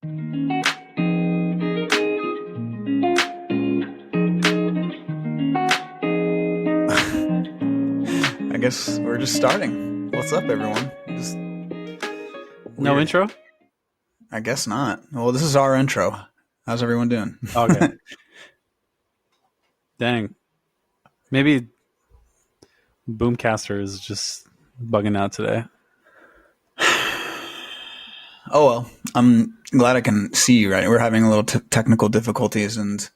I guess we're just starting. What's up, everyone? Just No weird. intro? I guess not. Well, this is our intro. How's everyone doing? Okay. Dang. Maybe Boomcaster is just bugging out today. Oh well, I'm glad I can see you. Right, we're having a little technical difficulties, and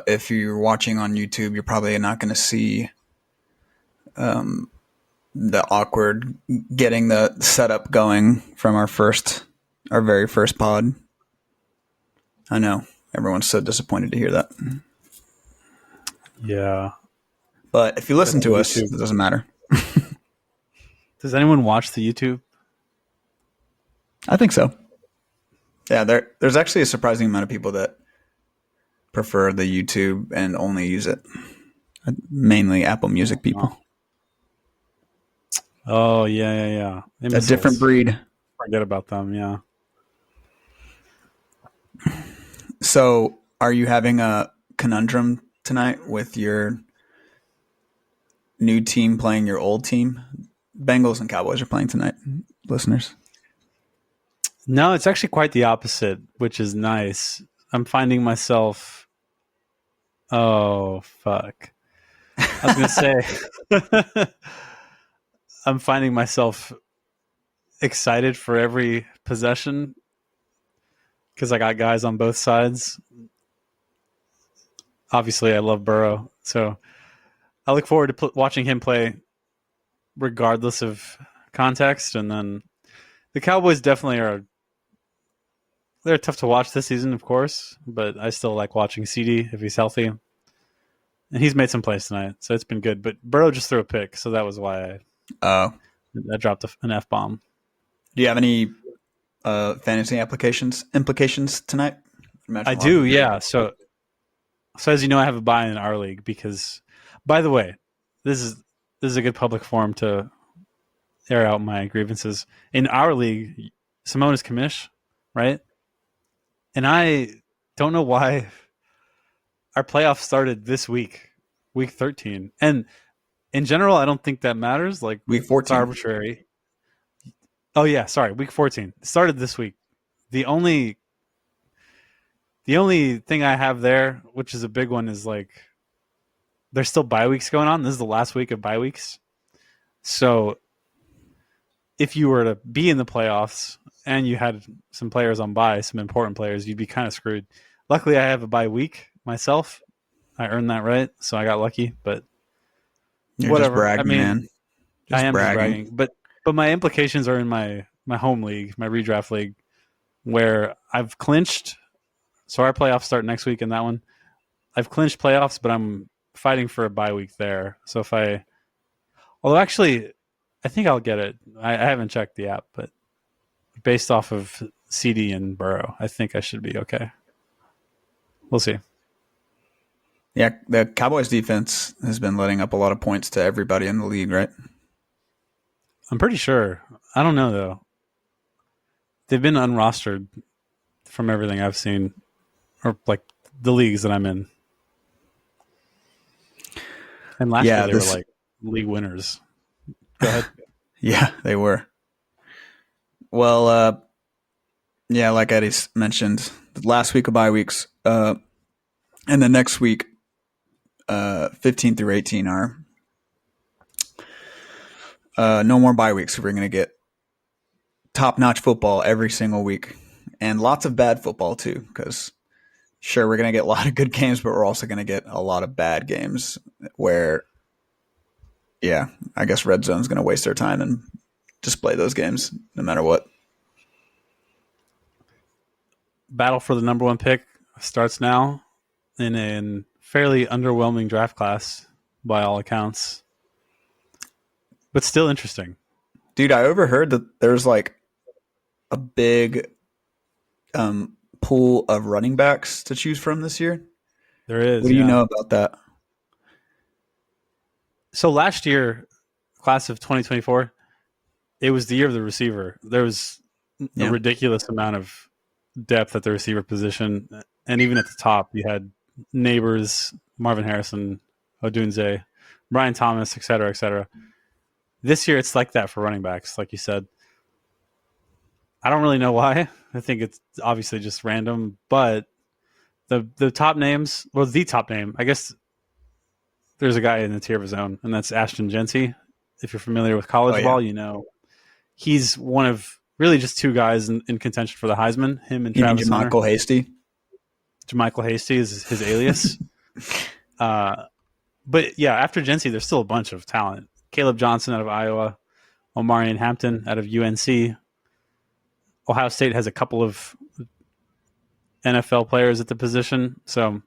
if you're watching on YouTube, you're probably not going to see the awkward getting the setup going from our very first pod. I know everyone's so disappointed to hear that, Yeah. but if you listen That's to us, YouTube. it doesn't matter. Does anyone watch the YouTube? I think so. Yeah, there's actually a surprising amount of people that prefer the YouTube and only use it. Mainly Apple Music people. Oh, yeah. A different breed. Forget about them, yeah. So, are you having a conundrum tonight with your new team playing your old team? Bengals and Cowboys are playing tonight, listeners. No, it's actually quite the opposite, which is nice. I'm finding myself... Oh, fuck. I was going to say... I'm finding myself excited for every possession because I got guys on both sides. Obviously, I love Burrow, so I look forward to watching him play regardless of context. And then the Cowboys definitely they're tough to watch this season, of course, but I still like watching CD if he's healthy. And he's made some plays tonight, so it's been good. But Burrow just threw a pick, so that was why I dropped an F-bomb. Do you have any fantasy implications tonight? I do, yeah. So as you know, I have a buy in our league because, by the way, this is a good public forum to air out my grievances. In our league, Simone is commish, right? And I don't know why our playoffs started this week 13. And in general, I don't think that matters. Like week 14. It's arbitrary. Oh yeah, sorry, week 14. It started this week. The only thing I have there, which is a big one, is like there's still bye weeks going on. This is the last week of bye weeks. So if you were to be in the playoffs and you had some players on bye, some important players, you'd be kind of screwed. Luckily, I have a bye week myself. I earned that right, so I got lucky. But You're whatever. Just bragging, man. I am just bragging. But my implications are in my home league, my redraft league, where I've clinched. So our playoffs start next week in that one. I've clinched playoffs, but I'm fighting for a bye week there. So although actually, I think I'll get it. I haven't checked the app, but based off of CD and Burrow, I think I should be okay. We'll see. Yeah, the Cowboys defense has been letting up a lot of points to everybody in the league, right? I'm pretty sure. I don't know, though. They've been unrostered from everything I've seen, or like the leagues that I'm in. And last year they were like league winners. Go ahead. Yeah, they were. Well, yeah, like Eddie mentioned, the last week of bye weeks, and the next week, 15 through 18 are no more bye weeks. We're going to get top-notch football every single week, and lots of bad football too, because sure, we're going to get a lot of good games, but we're also going to get a lot of bad games where, yeah, I guess Red Zone's going to waste their time and just play those games no matter what. Battle for the number one pick starts now in a fairly underwhelming draft class by all accounts, but still interesting. Dude, I overheard that there's like a big pool of running backs to choose from this year. There is. What do you know about that? So last year, class of 2024, it was the year of the receiver. There was a Yeah. ridiculous amount of depth at the receiver position, and even at the top, you had Neighbors, Marvin Harrison, Odunze, Brian Thomas, et cetera, et cetera. This year, it's like that for running backs, like you said. I don't really know why. I think it's obviously just random, but the top names, well, the top name, I guess there's a guy in the tier of his own, and that's Ashton Genty. If you're familiar with Oh college yeah. ball, you know he's one of really just two guys in contention for the Heisman, him and You mean Travis Hunter. Jermichael Hasty? Jermichael Hasty is his alias. But yeah, after Genty, there's still a bunch of talent. Caleb Johnson out of Iowa, Omarion Hampton out of UNC. Ohio State has a couple of NFL players at the position. So,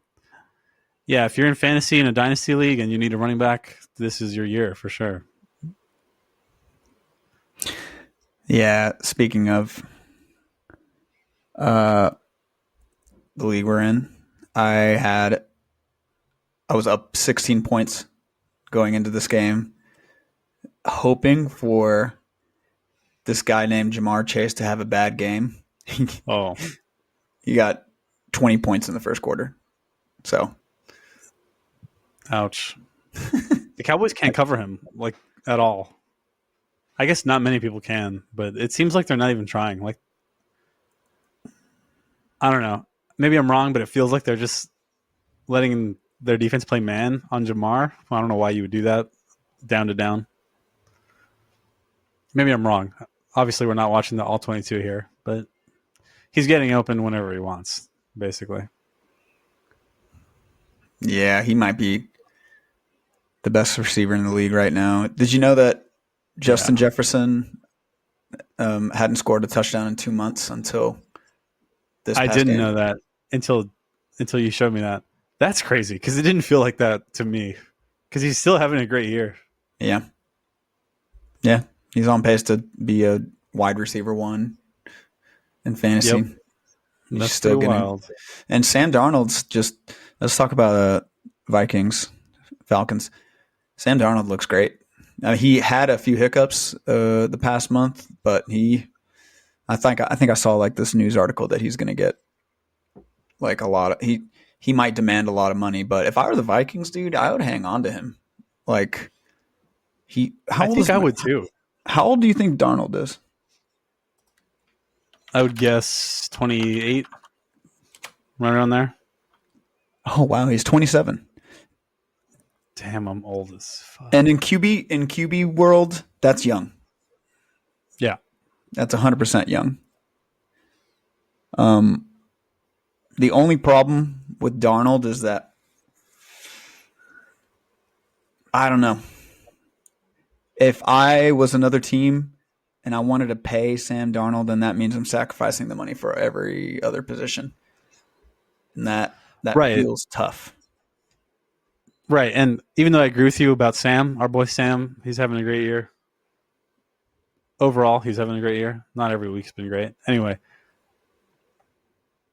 yeah, if you're in fantasy in a dynasty league and you need a running back, this is your year for sure. Yeah. Speaking of the league we're in, I was up 16 points going into this game, hoping for this guy named Jamar Chase to have a bad game. Oh, He got 20 points in the first quarter. So, ouch. The Cowboys can't cover him like at all. I guess not many people can, but it seems like they're not even trying. Like, I don't know. Maybe I'm wrong, but it feels like they're just letting their defense play man on Jamar. I don't know why you would do that down to down. Maybe I'm wrong. Obviously, we're not watching the all 22 here, but he's getting open whenever he wants, basically. yeah, he might be the best receiver in the league right now. Did you know that Justin Jefferson hadn't scored a touchdown in 2 months until this I past didn't game? know that until you showed me that. That's crazy because it didn't feel like that to me because he's still having a great year. Yeah. Yeah. He's on pace to be a wide receiver one in fantasy. Yep. He's That's still pretty getting. wild. And Sam Darnold's just. Let's talk about Vikings, Falcons. Sam Darnold looks great. He had a few hiccups the past month, but I think I saw like this news article that he's going to get like a lot of he might demand a lot of money, but if I were the Vikings, dude, I would hang on to him. Like I think I would too. How old do you think Darnold is? I would guess 28, right around there. Oh wow, he's 27. Damn, I'm old as fuck. And in QB world, that's young. Yeah. That's 100% young. The only problem with Darnold is that I don't know. If I was another team and I wanted to pay Sam Darnold, then that means I'm sacrificing the money for every other position. And that Right. feels tough. Right. And even though I agree with you about Sam, our boy Sam, he's having a great year. Overall, he's having a great year. Not every week's been great. Anyway,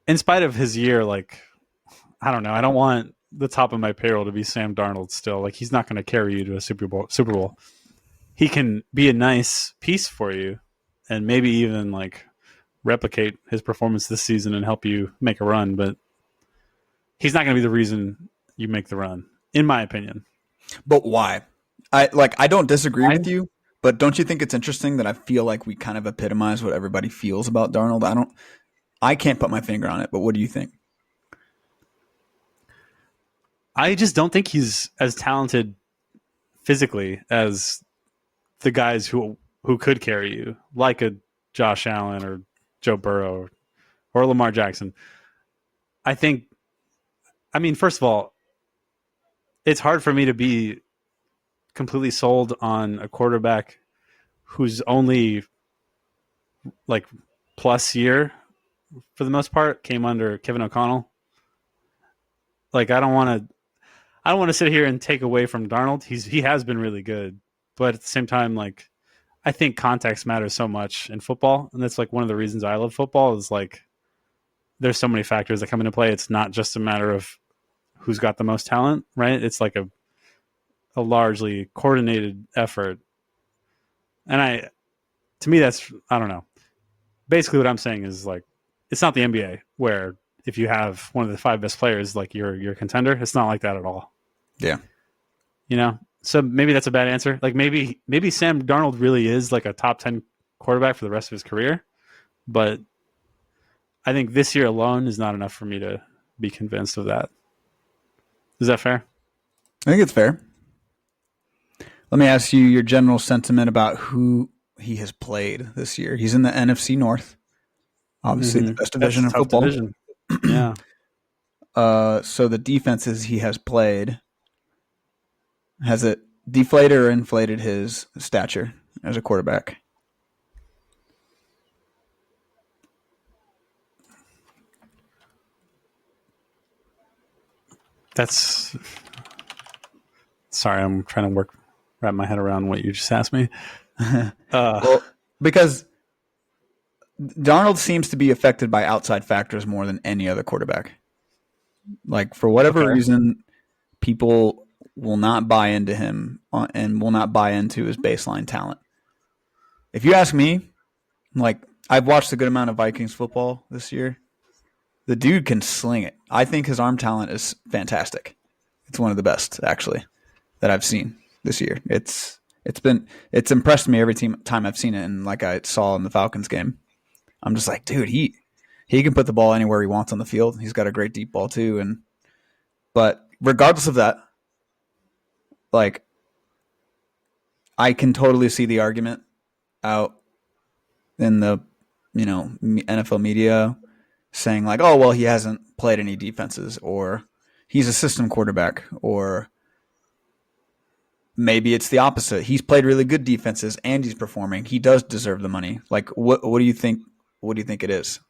in spite of his year, like, I don't know. I don't want the top of my payroll to be Sam Darnold still. Like, he's not going to carry you to a Super Bowl. He can be a nice piece for you and maybe even, like, replicate his performance this season and help you make a run. But he's not going to be the reason you make the run, in my opinion. But why? I don't disagree with you, but don't you think it's interesting that I feel like we kind of epitomize what everybody feels about Darnold? I can't put my finger on it, but what do you think? I just don't think he's as talented physically as the guys who could carry you, like a Josh Allen or Joe Burrow or Lamar Jackson. I mean, first of all, it's hard for me to be completely sold on a quarterback who's only like plus year for the most part came under Kevin O'Connell. Like, I don't want to sit here and take away from Darnold. He has been really good, but at the same time, like, I think context matters so much in football, and that's like one of the reasons I love football is like there's so many factors that come into play. It's not just a matter of who's got the most talent, right? It's like a largely coordinated effort. And to me, that's, I don't know. basically what I'm saying is like it's not the NBA where if you have one of the 5 best players, like you're a contender. It's not like that at all. Yeah. So maybe that's a bad answer. Like maybe Sam Darnold really is like a top 10 quarterback for the rest of his career, but I think this year alone is not enough for me to be convinced of that. Is that fair? I think it's fair. Let me ask you your general sentiment about who he has played this year. He's in the NFC North, obviously the best That's division a in tough football. division. Yeah. So the defenses he has played, has it deflated or inflated his stature as a quarterback? That's sorry, I'm trying to wrap my head around what you just asked me. Well, because Darnold seems to be affected by outside factors more than any other quarterback. Like, for whatever reason, people will not buy into him and will not buy into his baseline talent. If you ask me, like, I've watched a good amount of Vikings football this year. The dude can sling it. I think his arm talent is fantastic. It's one of the best, actually, that I've seen this year. It's impressed me every time I've seen it, and like I saw in the Falcons game, I'm just like, dude, he can put the ball anywhere he wants on the field. He's got a great deep ball too, but regardless of that, like, I can totally see the argument out in the NFL media saying like, oh well, he hasn't played any defenses, or he's a system quarterback, or maybe it's the opposite. He's played really good defenses and he's performing. He does deserve the money. Like, what do you think? What do you think it is?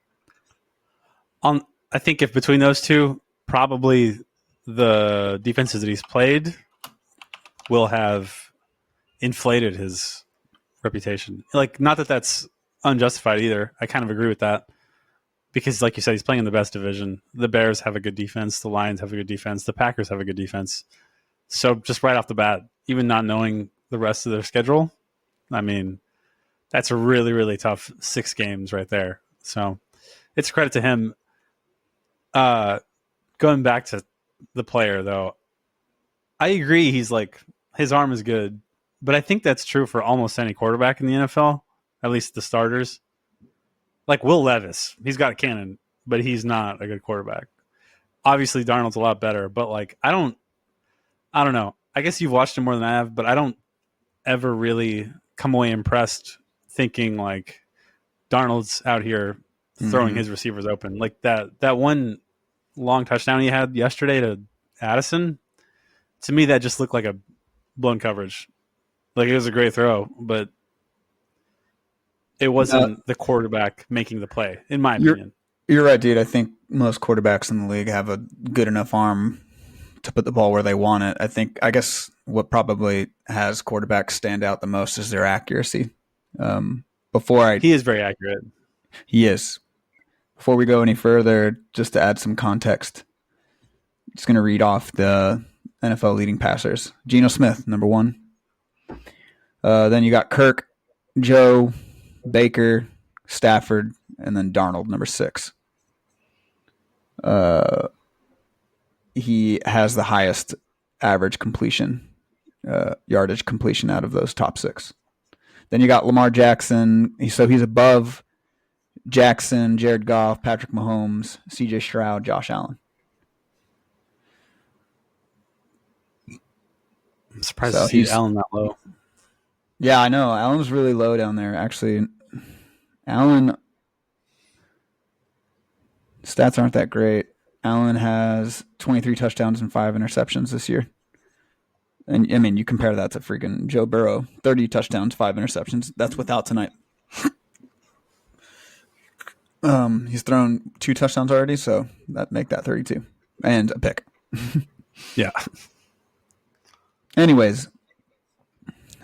I think if between those two, probably the defenses that he's played will have inflated his reputation. Like, not that that's unjustified either. I kind of agree with that because, like you said, he's playing in the best division. The Bears have a good defense. The Lions have a good defense. The Packers have a good defense. So just right off the bat, even not knowing the rest of their schedule, I mean, that's a really, really tough 6 games right there. So it's a credit to him. Going back to the player, though, I agree he's like, his arm is good, but I think that's true for almost any quarterback in the NFL, at least the starters. Like Will Levis, he's got a cannon, but he's not a good quarterback. Obviously, Darnold's a lot better, but like, I don't know. I guess you've watched him more than I have, but I don't ever really come away impressed thinking like Darnold's out here throwing his receivers open. Like that one long touchdown he had yesterday to Addison, to me that just looked like a blown coverage. Like, it was a great throw, but it wasn't the quarterback making the play, in my opinion. You're right, dude. I think most quarterbacks in the league have a good enough arm to put the ball where they want it. I guess what probably has quarterbacks stand out the most is their accuracy. He is very accurate. He is. Before we go any further, just to add some context, I'm just going to read off the NFL leading passers. Geno Smith, number 1. Then you got Kirk, Joe, Baker, Stafford, and then Darnold, number 6. He has the highest average completion, yardage completion out of those top 6. Then you got Lamar Jackson. So he's above Jackson, Jared Goff, Patrick Mahomes, CJ Stroud, Josh Allen. I'm surprised to see Allen that low. Yeah, I know. Allen's really low down there, actually. Allen, stats aren't that great. Allen has 23 touchdowns and 5 interceptions this year. And, I mean, you compare that to freaking Joe Burrow. 30 touchdowns, 5 interceptions. That's without tonight. He's thrown 2 touchdowns already, so that make that 32. And a pick. Yeah. Anyways,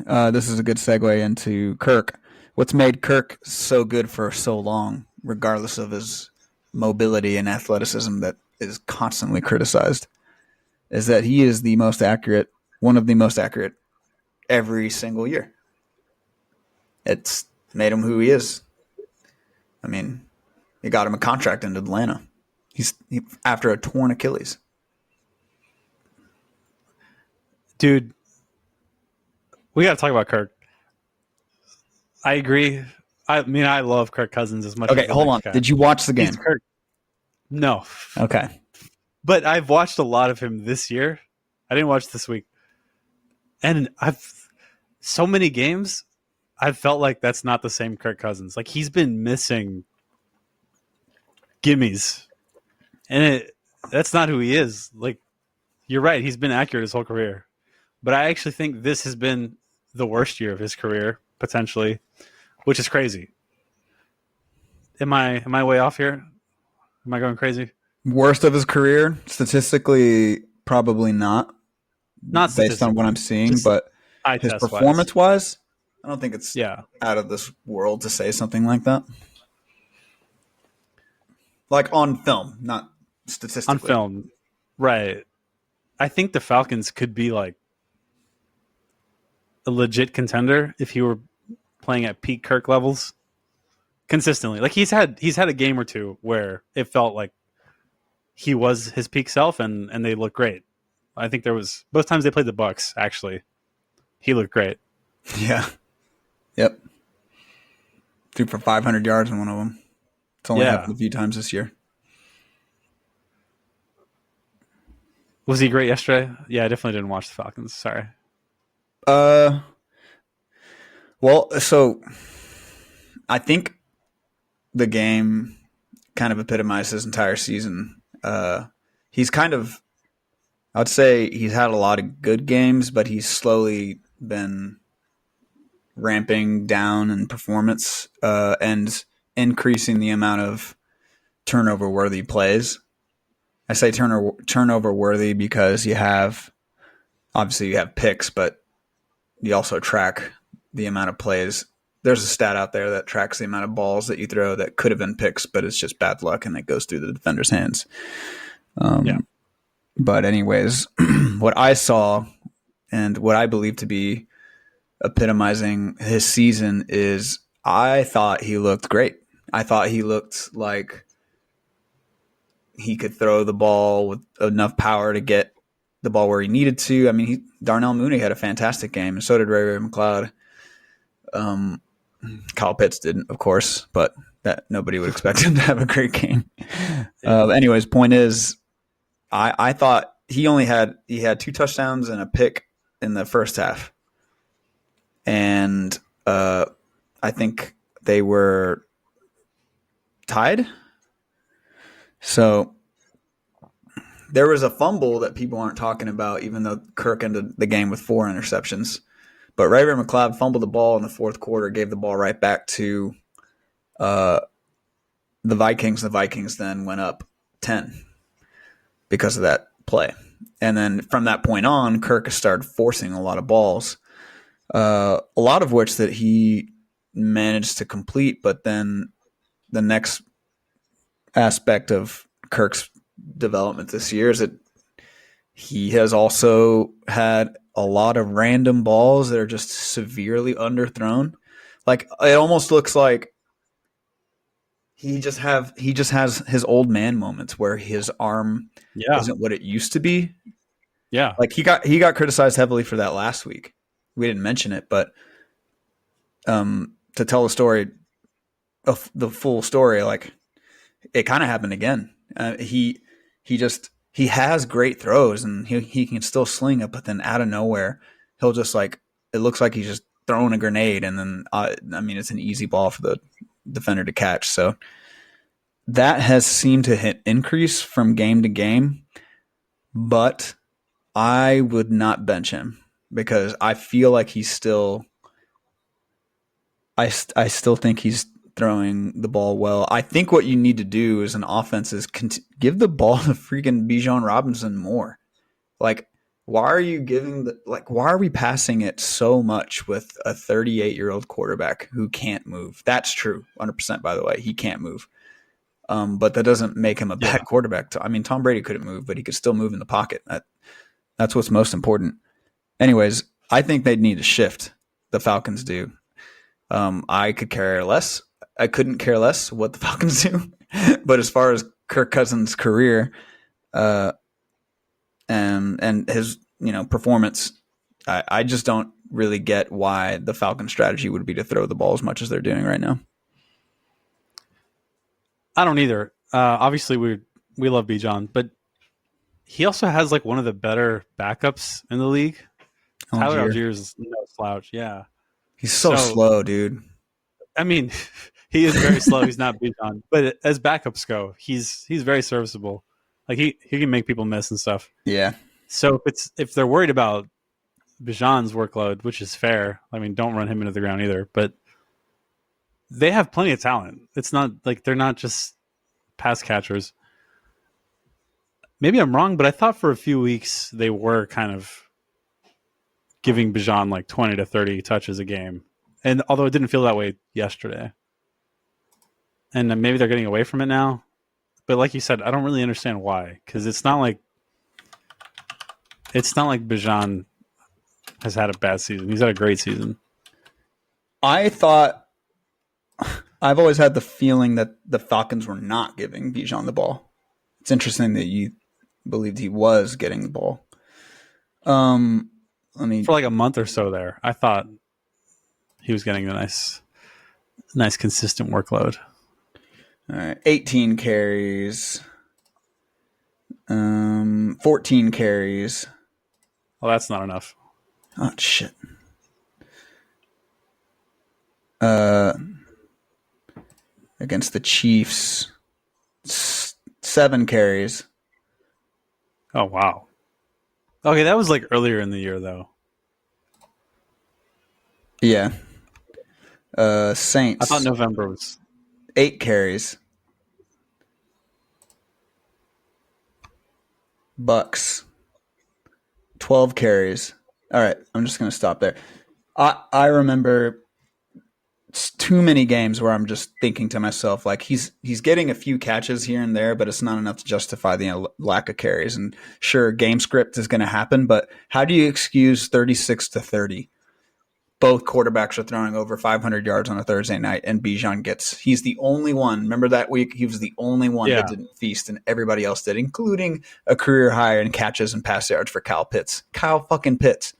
this is a good segue into Kirk. What's made Kirk so good for so long, regardless of his mobility and athleticism that is constantly criticized, is that he is the most accurate, one of the most accurate every single year. It's made him who he is. I mean, they got him a contract in Atlanta. After a torn Achilles. Dude, we got to talk about Kirk. I agree. I mean, I love Kirk Cousins as much Okay, as the hold next on. guy. Did you watch the He's game? Kirk. No. Okay. But I've watched a lot of him this year. I didn't watch this week. And so many games, I've felt like that's not the same Kirk Cousins. Like, he's been missing gimmies. And that's not who he is. Like, you're right. He's been accurate his whole career. But I actually think this has been the worst year of his career, potentially, which is crazy. Am I way off here? Am I going crazy? Worst of his career, statistically, probably not, Not based on what statistically, I'm seeing, just but eye his test wise. performance wise, I don't think it's Yeah, out of this world to say something like that. Like on film, not on statistically. film, right? I think the Falcons could be like a legit contender if he were playing at peak Kirk levels consistently. Like he's had a game or two where it felt like he was his peak self, and they look great. I think there was both times they played the Bucks. Actually, he looked great. Yeah. Yep. Threw for 500 yards in one of them. It's only happened a few times this year. Was he great yesterday? Yeah, I definitely didn't watch the Falcons. Sorry. Well, so I think the game kind of epitomized his entire season. He's kind of, I'd say he's had a lot of good games, but he's slowly been ramping down in performance and increasing the amount of turnover-worthy plays. I say turnover-worthy because you have picks, but you also track the amount of plays. There's a stat out there that tracks the amount of balls that you throw that could have been picks, but it's just bad luck and it goes through the defender's hands. Yeah. But anyways, what I saw and what I believe to be epitomizing his season is I thought he looked great. I thought he looked like he could throw the ball with enough power to get the ball where he needed to. I mean, Darnell Mooney had a fantastic game, and so did Ray McLeod. Kyle Pitts didn't, of course, but that nobody would expect him to have a great game. Anyways, point is, I thought he had 2 touchdowns and a pick in the first half, and I think they were tied. So there was a fumble that people aren't talking about, even though Kirk ended the game with 4 interceptions. But Ray McLeod fumbled the ball in the fourth quarter, gave the ball right back to the Vikings. The Vikings then went up 10 because of that play. And then from that point on, Kirk started forcing a lot of balls, a lot of which that he managed to complete. But then the next aspect of Kirk's development this year is that he has also had a lot of random balls that are just severely underthrown. Like it almost looks like he just has his old man moments where his arm isn't what it used to be. Yeah. Like he got criticized heavily for that last week. We didn't mention it, but to tell the story, the full story, like it kind of happened again. He has great throws and he can still sling it, but then out of nowhere, he'll just like, it looks like he's just throwing a grenade. And then, it's an easy ball for the defender to catch. So that has seemed to increase from game to game, but I would not bench him because I feel like he's still, I still think he's throwing the ball well. I think what you need to do as an offense is give the ball to freaking Bijan Robinson more. Like, why are we passing it so much with a 38-year-old quarterback who can't move? That's true, 100%. By the way, he can't move, but that doesn't make him a bad quarterback. Tom Brady couldn't move, but he could still move in the pocket. That's what's most important. Anyways, I think they'd need to shift. The Falcons do. I could care less. I couldn't care less what the Falcons do. But as far as Kirk Cousins' career uh, and his performance, I just don't really get why the Falcon strategy would be to throw the ball as much as they're doing right now. I don't either. Obviously, we love Bijan, but he also has like one of the better backups in the league. Tyler Algier is no slouch. Yeah, he's so slow, dude. I mean, he is very slow. He's not Bijan, but as backups go, he's very serviceable. Like he can make people miss and stuff. Yeah. So if they're worried about Bijan's workload, which is fair, I mean, don't run him into the ground either. But they have plenty of talent. It's not like they're not just pass catchers. Maybe I'm wrong, but I thought for a few weeks they were kind of giving Bijan like 20 to 30 touches a game. And although it didn't feel that way yesterday. And maybe they're getting away from it now. But like you said, I don't really understand why. Because it's not like Bijan has had a bad season. He's had a great season. I've always had the feeling that the Falcons were not giving Bijan the ball. It's interesting that you believed he was getting the ball. For like a month or so there, I thought he was getting a nice consistent workload. All right, 18 carries, 14 carries. Well, that's not enough. Oh shit. Against the Chiefs, 7 carries. Oh wow. Okay, that was like earlier in the year though. Yeah. Saints. I thought November was 8 carries. Bucks, 12 carries. All right, I'm just going to stop there. I remember too many games where I'm just thinking to myself, like, he's getting a few catches here and there, but it's not enough to justify the lack of carries. And sure, game script is going to happen, but how do you excuse 36 to 30? Both quarterbacks are throwing over 500 yards on a Thursday night, and Bijan he's the only one. Remember that week? He was the only one that didn't feast, and everybody else did, including a career high in catches and pass yards for Kyle Pitts. Kyle fucking Pitts.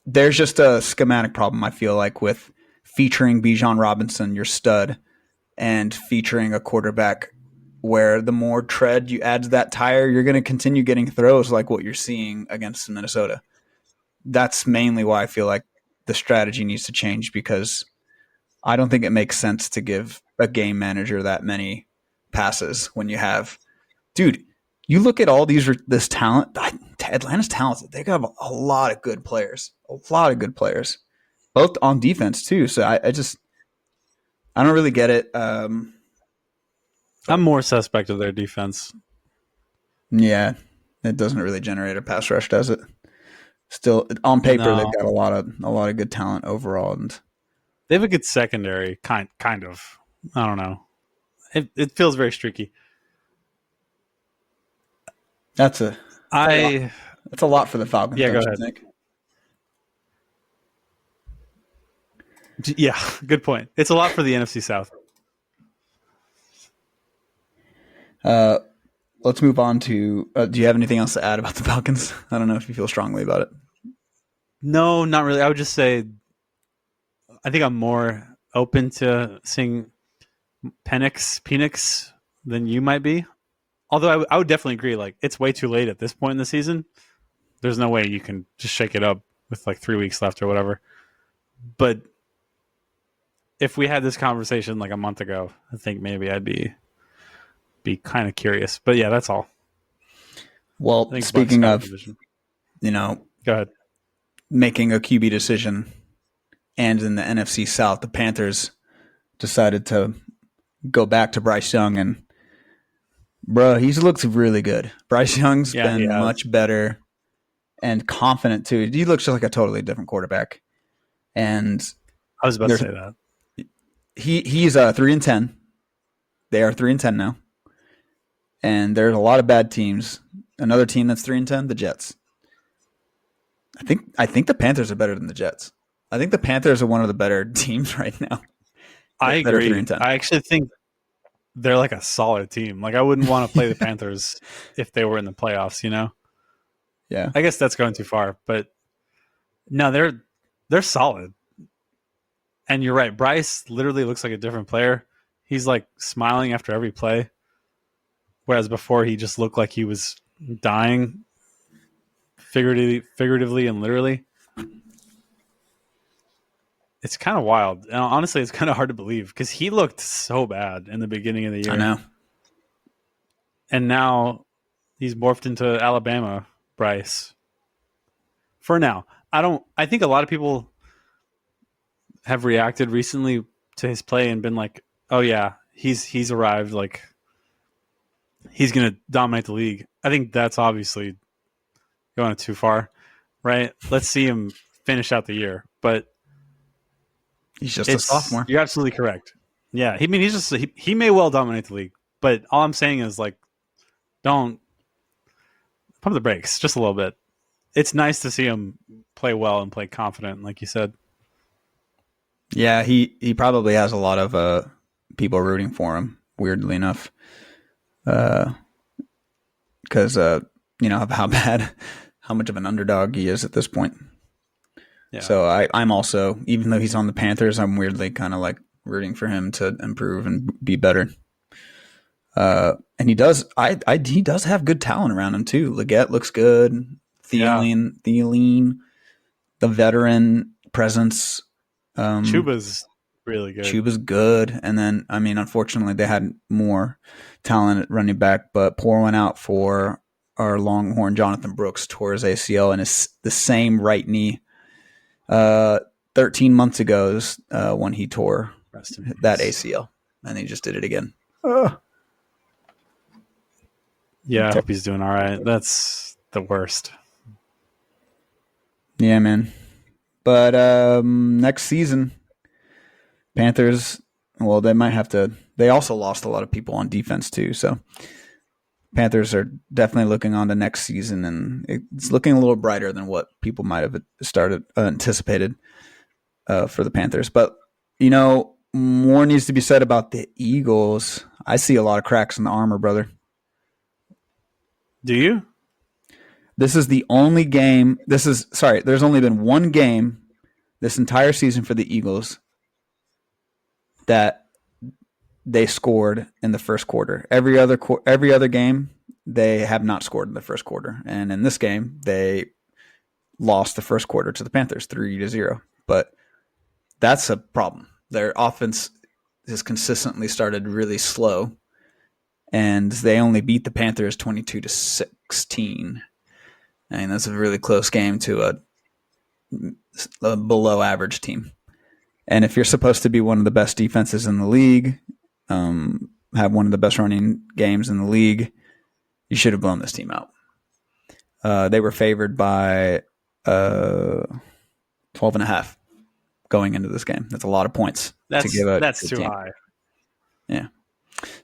There's just a schematic problem, I feel like, with featuring Bijan Robinson, your stud, and featuring a quarterback where the more tread you add to that tire, you're going to continue getting throws like what you're seeing against Minnesota. That's mainly why I feel like the strategy needs to change, because I don't think it makes sense to give a game manager that many passes when you have, dude, you look at all this talent, Atlanta's talented. They have a lot of good players, both on defense too. So I don't really get it. I'm more suspect of their defense. Yeah, it doesn't really generate a pass rush, does it? Still, on paper, They've got a lot of good talent overall, and they have a good secondary. Kind of. I don't know. It feels very streaky. That's a lot for the Falcons. Yeah, go ahead. Think? Yeah, good point. It's a lot for the NFC South. Let's move on to. Do you have anything else to add about the Falcons? I don't know if you feel strongly about it. No, not really. I would just say I think I'm more open to seeing Penix than you might be. Although I would definitely agree, like, it's way too late at this point in the season. There's no way you can just shake it up with like 3 weeks left or whatever. But if we had this conversation like a month ago, I think maybe I'd be kind of curious. But yeah, that's all. Well, speaking of, go ahead. Making a QB decision, and in the NFC South, the Panthers decided to go back to Bryce Young, and bro, he looks really good. Bryce Young's been much better and confident too. He looks just like a totally different quarterback. And I was about to say that he's 3-10. They are 3-10 now, and there's a lot of bad teams. Another team that's 3-10, the Jets. I think the Panthers are better than the Jets. I think the Panthers are one of the better teams right now. I that are 3 agree. and 10. I actually think they're like a solid team. Like I wouldn't want to play the Panthers if they were in the playoffs, you know? Yeah. I guess that's going too far, but no, they're solid. And you're right. Bryce literally looks like a different player. He's like smiling after every play. Whereas before he just looked like he was dying figuratively and literally. It's kind of wild. And honestly, it's kind of hard to believe because he looked so bad in the beginning of the year. I know. And now he's morphed into Alabama Bryce. For now. I think a lot of people have reacted recently to his play and been like, "Oh yeah, he's arrived, like he's going to dominate the league." I think that's obviously going too far, right? Let's see him finish out the year, but He's just a sophomore. You're absolutely correct. Yeah, he's just he may well dominate the league, but all I'm saying is like, don't pump the brakes just a little bit. It's nice to see him play well and play confident, like you said. Yeah, he probably has a lot of people rooting for him. Weirdly enough, because of how much of an underdog he is at this point. Yeah. So I'm also, even though he's on the Panthers, I'm weirdly kind of like rooting for him to improve and be better. And he does. He does have good talent around him too. Leggett looks good. Thielen, the veteran presence. Chuba's really good. Chuba's good. And then, I mean, unfortunately, they had more talent at running back, but poor one out for our Longhorn, Jonathan Brooks, tore his ACL and is the same right knee 13 months ago when he tore that ACL. And he just did it again. Yeah, I hope he's doing all right. That's the worst. Yeah, man. But next season, Panthers, well, they might have to. They also lost a lot of people on defense too. So Panthers are definitely looking on to next season, and it's looking a little brighter than what people might have anticipated for the Panthers. But more needs to be said about the Eagles. I see a lot of cracks in the armor, brother. Do you? This is the only game. There's only been one game this entire season for the Eagles that they scored in the first quarter. Every other game, they have not scored in the first quarter. And in this game, they lost the first quarter to the Panthers 3-0. But that's a problem. Their offense has consistently started really slow, and they only beat the Panthers 22-16. I mean, that's a really close game to a below average team. And if you're supposed to be one of the best defenses in the league, have one of the best running games in the league, you should have blown this team out. They were favored by 12.5 going into this game. That's a lot of points to give out. That's too team. high. Yeah.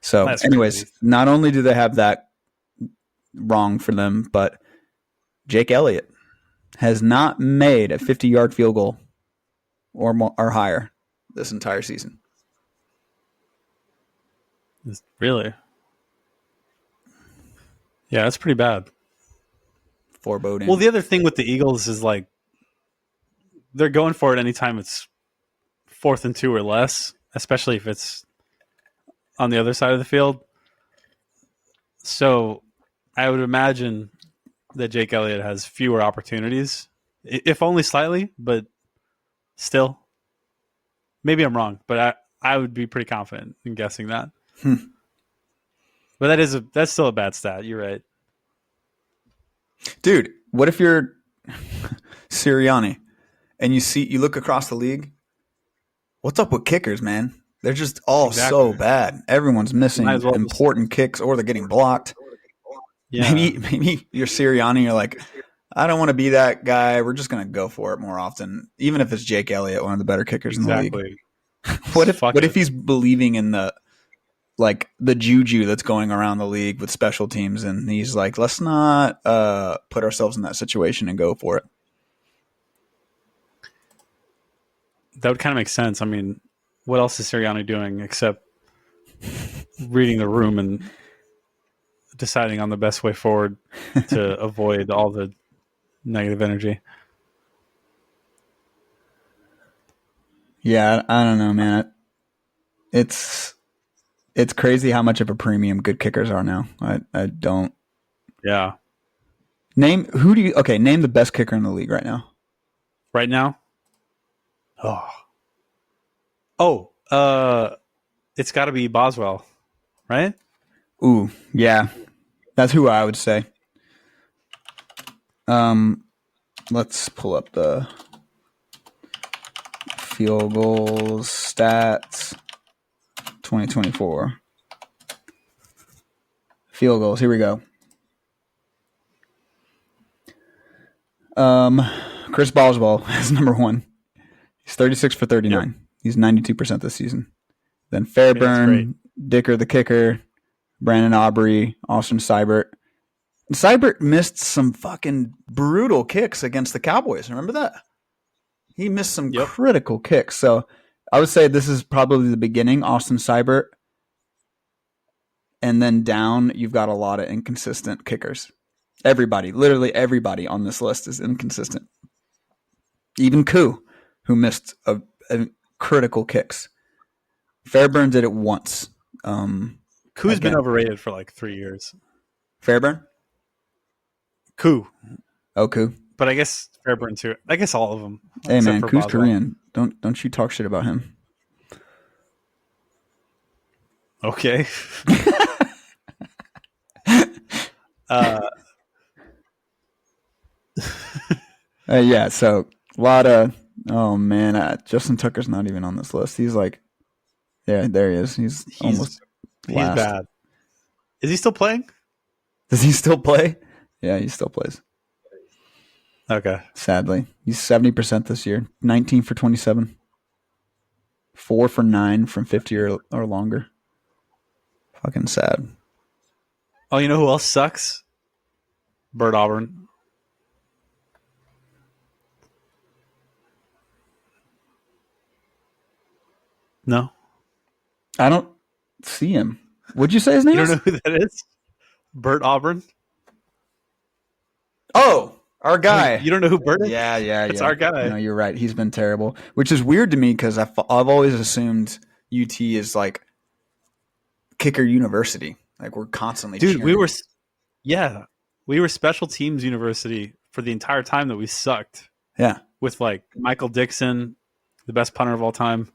So, that's anyways, crazy. Not only do they have that wrong for them, but Jake Elliott has not made a 50-yard field goal or higher this entire season. Really? Yeah, that's pretty bad. Foreboding. Well, the other thing with the Eagles is like they're going for it anytime it's 4th and 2 or less, especially if it's on the other side of the field. So I would imagine that Jake Elliott has fewer opportunities, if only slightly, but still. Maybe I'm wrong, but I would be pretty confident in guessing that. But that's still a bad stat. You're right. Dude, what if you're Sirianni and you look across the league? What's up with kickers, man? They're just all so bad. Everyone's missing important kicks, or they're getting blocked. Yeah. Maybe you're Sirianni. You're like, I don't want to be that guy. We're just gonna go for it more often, even if it's Jake Elliott, one of the better kickers in the league. What if he's believing in the juju that's going around the league with special teams, and he's like, let's not put ourselves in that situation and go for it. That would kind of make sense. I mean, what else is Sirianni doing except reading the room and deciding on the best way forward to avoid all the negative energy? Yeah, I don't know, man. It's crazy how much of a premium good kickers are now. I don't Yeah. name name the best kicker in the league right now. Right now? Oh, it's got to be Boswell, right? Ooh, yeah, that's who I would say. Let's pull up the field goals stats 2024 field goals. Here we go. Chris Boswell is number one. He's 36 for 39. Yep. He's 92% this season. Then Fairburn, Dicker the kicker, Brandon Aubrey, Austin Seibert. Seibert missed some fucking brutal kicks against the Cowboys. Remember that? He missed some critical kicks. So I would say this is probably the beginning, Austin Seibert. And then down, you've got a lot of inconsistent kickers. Everybody, literally everybody on this list is inconsistent. Even Koo, who missed a critical kicks. Fairburn did it once. Koo's been overrated for like 3 years. Fairburn? Koo. Oh, Koo. But I guess Fairburn too. I guess all of them. Hey man, Koo's Korean. Don't you talk shit about him. Okay. Yeah, so a lot of Justin Tucker's not even on this list. He's like, yeah, there he is. He's almost last. He's bad. Is he still playing? Does he still play? Yeah, he still plays. Okay. Sadly, he's 70% this year. 19 for 27. 4 for 9 from 50 or longer. Fucking sad. Oh, you know who else sucks? Bert Auburn. No. I don't see him. What'd you say his name is? You don't know who that is? Bert Auburn? Oh, our guy. You don't know who Bert is? Yeah. It's our guy. No, you're right. He's been terrible, which is weird to me because I've always assumed UT is like kicker university. Like we're constantly Dude, cheering. we were special teams university for the entire time that we sucked. Yeah. With like Michael Dixon, the best punter of all time,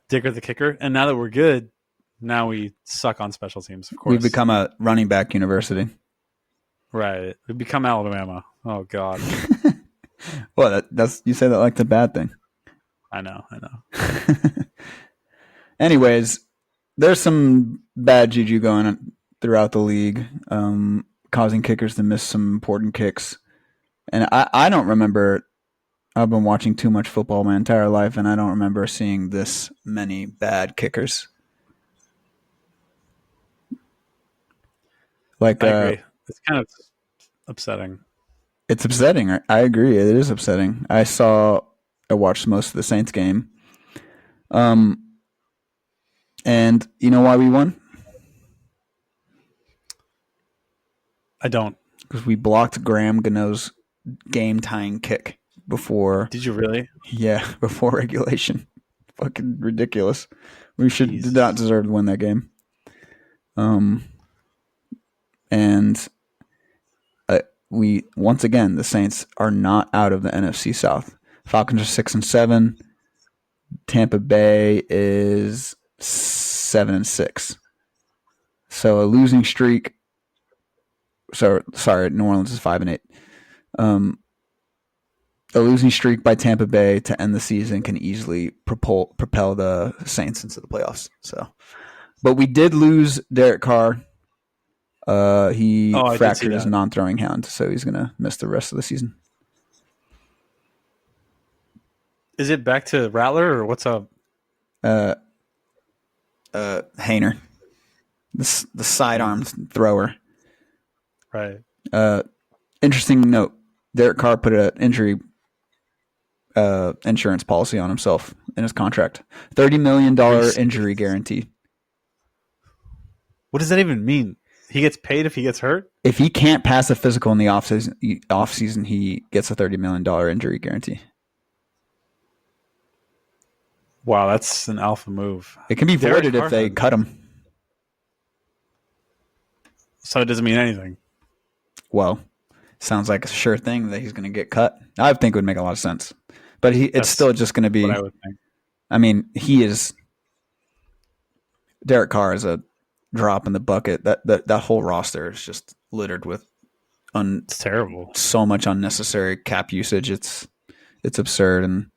Dicker the kicker, and now that we're good, now we suck on special teams, of course. We've become a running back university. Right. We've become Alabama. Oh God. Well, that's you say that like the bad thing. I know. Anyways, there's some bad juju going on throughout the league, causing kickers to miss some important kicks. And I don't remember. I've been watching too much football my entire life, and I don't remember seeing this many bad kickers. Like, I agree. It's kind of upsetting. It's upsetting. I agree. It is upsetting. I watched most of the Saints game. And you know why we won? I don't. Because we blocked Graham Gano's game-tying kick before. Did you really? Yeah, before regulation. Fucking ridiculous. We did not deserve to win that game. And we once again, the Saints are not out of the NFC South. Falcons are 6-7. Tampa Bay is 7-6. So a losing streak. So sorry, New Orleans is 5-8. A losing streak by Tampa Bay to end the season can easily propel the Saints into the playoffs. So, but we did lose Derek Carr. He fractured his non-throwing hand, so he's gonna miss the rest of the season. Is it back to Rattler or what's up? Hayner, the sidearm thrower. Right. Interesting note: Derek Carr put an injury insurance policy on himself in his contract. $30 million injury guarantee. What does that even mean? He gets paid if he gets hurt? If he can't pass a physical in the offseason, he gets a $30 million injury guarantee. Wow, that's an alpha move. It can be voided if they cut him. So it doesn't mean anything. Well, sounds like a sure thing that he's going to get cut. I think it would make a lot of sense. But it's still just going to be. What I would think. I mean, he is. Derek Carr is a drop in the bucket. That whole roster is just littered with. It's terrible. So much unnecessary cap usage. It's absurd, and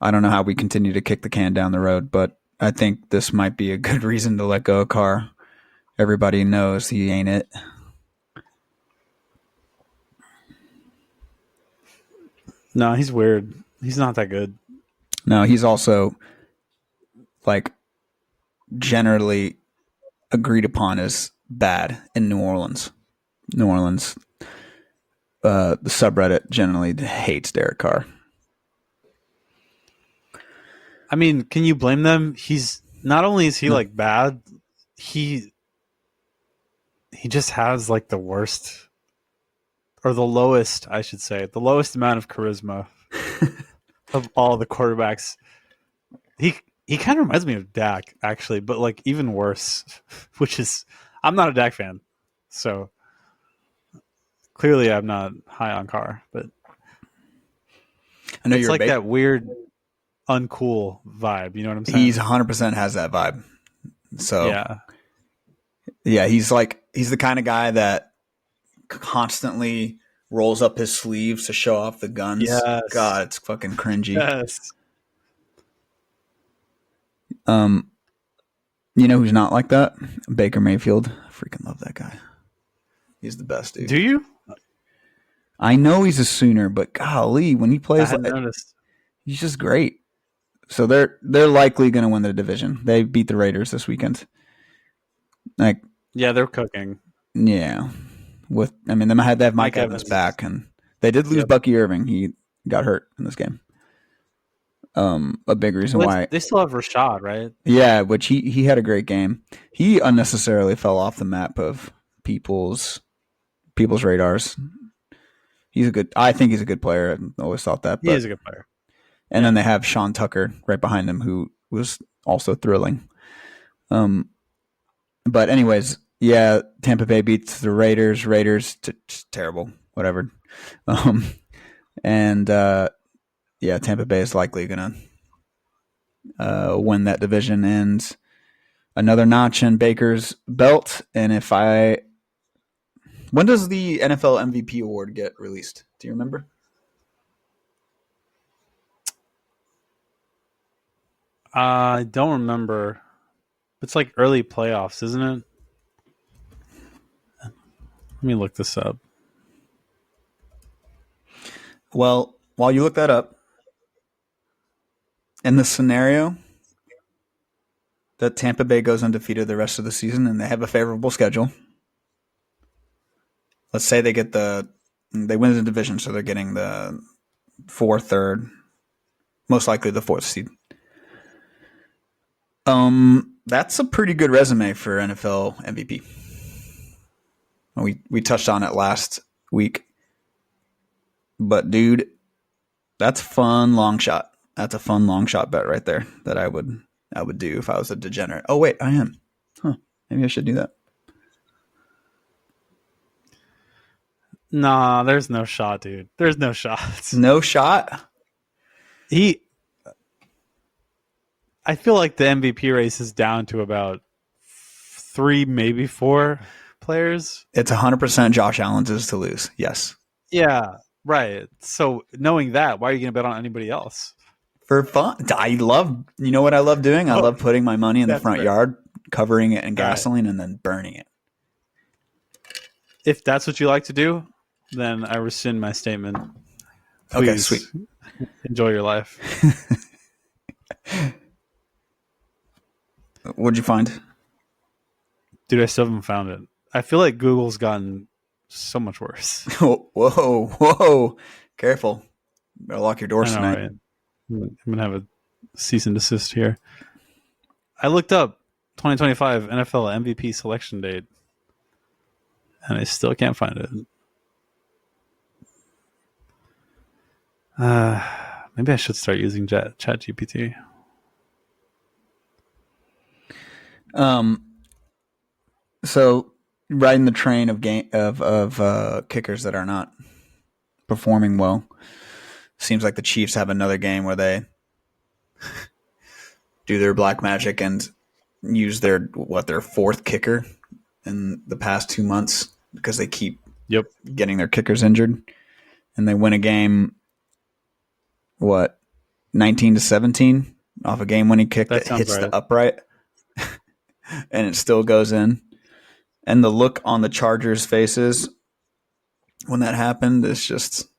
I don't know how we continue to kick the can down the road. But I think this might be a good reason to let go of Carr. Everybody knows he ain't it. No, he's weird. He's not that good. No, he's also like generally agreed upon as bad in New Orleans. New Orleans, the subreddit generally hates Derek Carr. I mean, can you blame them? He's not only is he like bad, he just has like the worst or the lowest, I should say, the lowest amount of charisma of all the quarterbacks. He kind of reminds me of Dak, actually, but like even worse, which is I'm not a Dak fan, so clearly I'm not high on Carr, but I know it's like that weird uncool vibe. You know what I'm saying? He's 100% has that vibe. So yeah, he's the kind of guy that constantly rolls up his sleeves to show off the guns. Yes. God, it's fucking cringy. Yes. You know who's not like that? Baker Mayfield. I freaking love that guy. He's the best, dude. Do you? I know he's a Sooner, but golly, when he plays, noticed. He's just great. So they're likely going to win the division. They beat the Raiders this weekend. Yeah, they're cooking. Yeah, they have Mike Evans back, and they did lose Bucky Irving. He got hurt in this game. A big reason why they still have Rashad, right? Yeah, which he had a great game. He unnecessarily fell off the map of people's radars. I think he's a good player. I always thought that. He is a good player. And then they have Sean Tucker right behind him, who was also thrilling. But anyways, yeah, Tampa Bay beats the Raiders. Terrible, whatever. Yeah, Tampa Bay is likely going to win that division and another notch in Baker's belt. And when does the NFL MVP award get released? Do you remember? I don't remember. It's like early playoffs, isn't it? Let me look this up. Well, while you look that up, in the scenario that Tampa Bay goes undefeated the rest of the season and they have a favorable schedule, let's say they win the division, so they're getting the most likely the fourth seed. That's a pretty good resume for NFL MVP. We touched on it last week, but dude, that's a fun long shot. That's a fun long shot bet right there that I would do if I was a degenerate. Oh wait, I am. Maybe I should do that. Nah, there's no shot, dude. There's no shots. No shot? I feel like the MVP race is down to about 3, maybe 4 players. It's 100% Josh Allen's is to lose. Yes. Yeah, right. So knowing that, why are you going to bet on anybody else? For fun. You know what I love doing? I love putting my money in the front yard, covering it in gasoline, and then burning it. If that's what you like to do, then I rescind my statement. Please okay, sweet. Enjoy your life. What'd you find? Dude, I still haven't found it. I feel like Google's gotten so much worse. Whoa. Careful. Better lock your doors tonight. Right? I'm going to have a cease and desist here. I looked up 2025 NFL MVP selection date, and I still can't find it. Maybe I should start using ChatGPT. So riding the train of kickers that are not performing well, seems like the Chiefs have another game where they do their black magic and use their fourth kicker in the past 2 months because they keep getting their kickers injured, and they win a game 19-17 off a game-winning kick that hits the upright and it still goes in. And the look on the Chargers' faces when that happened is just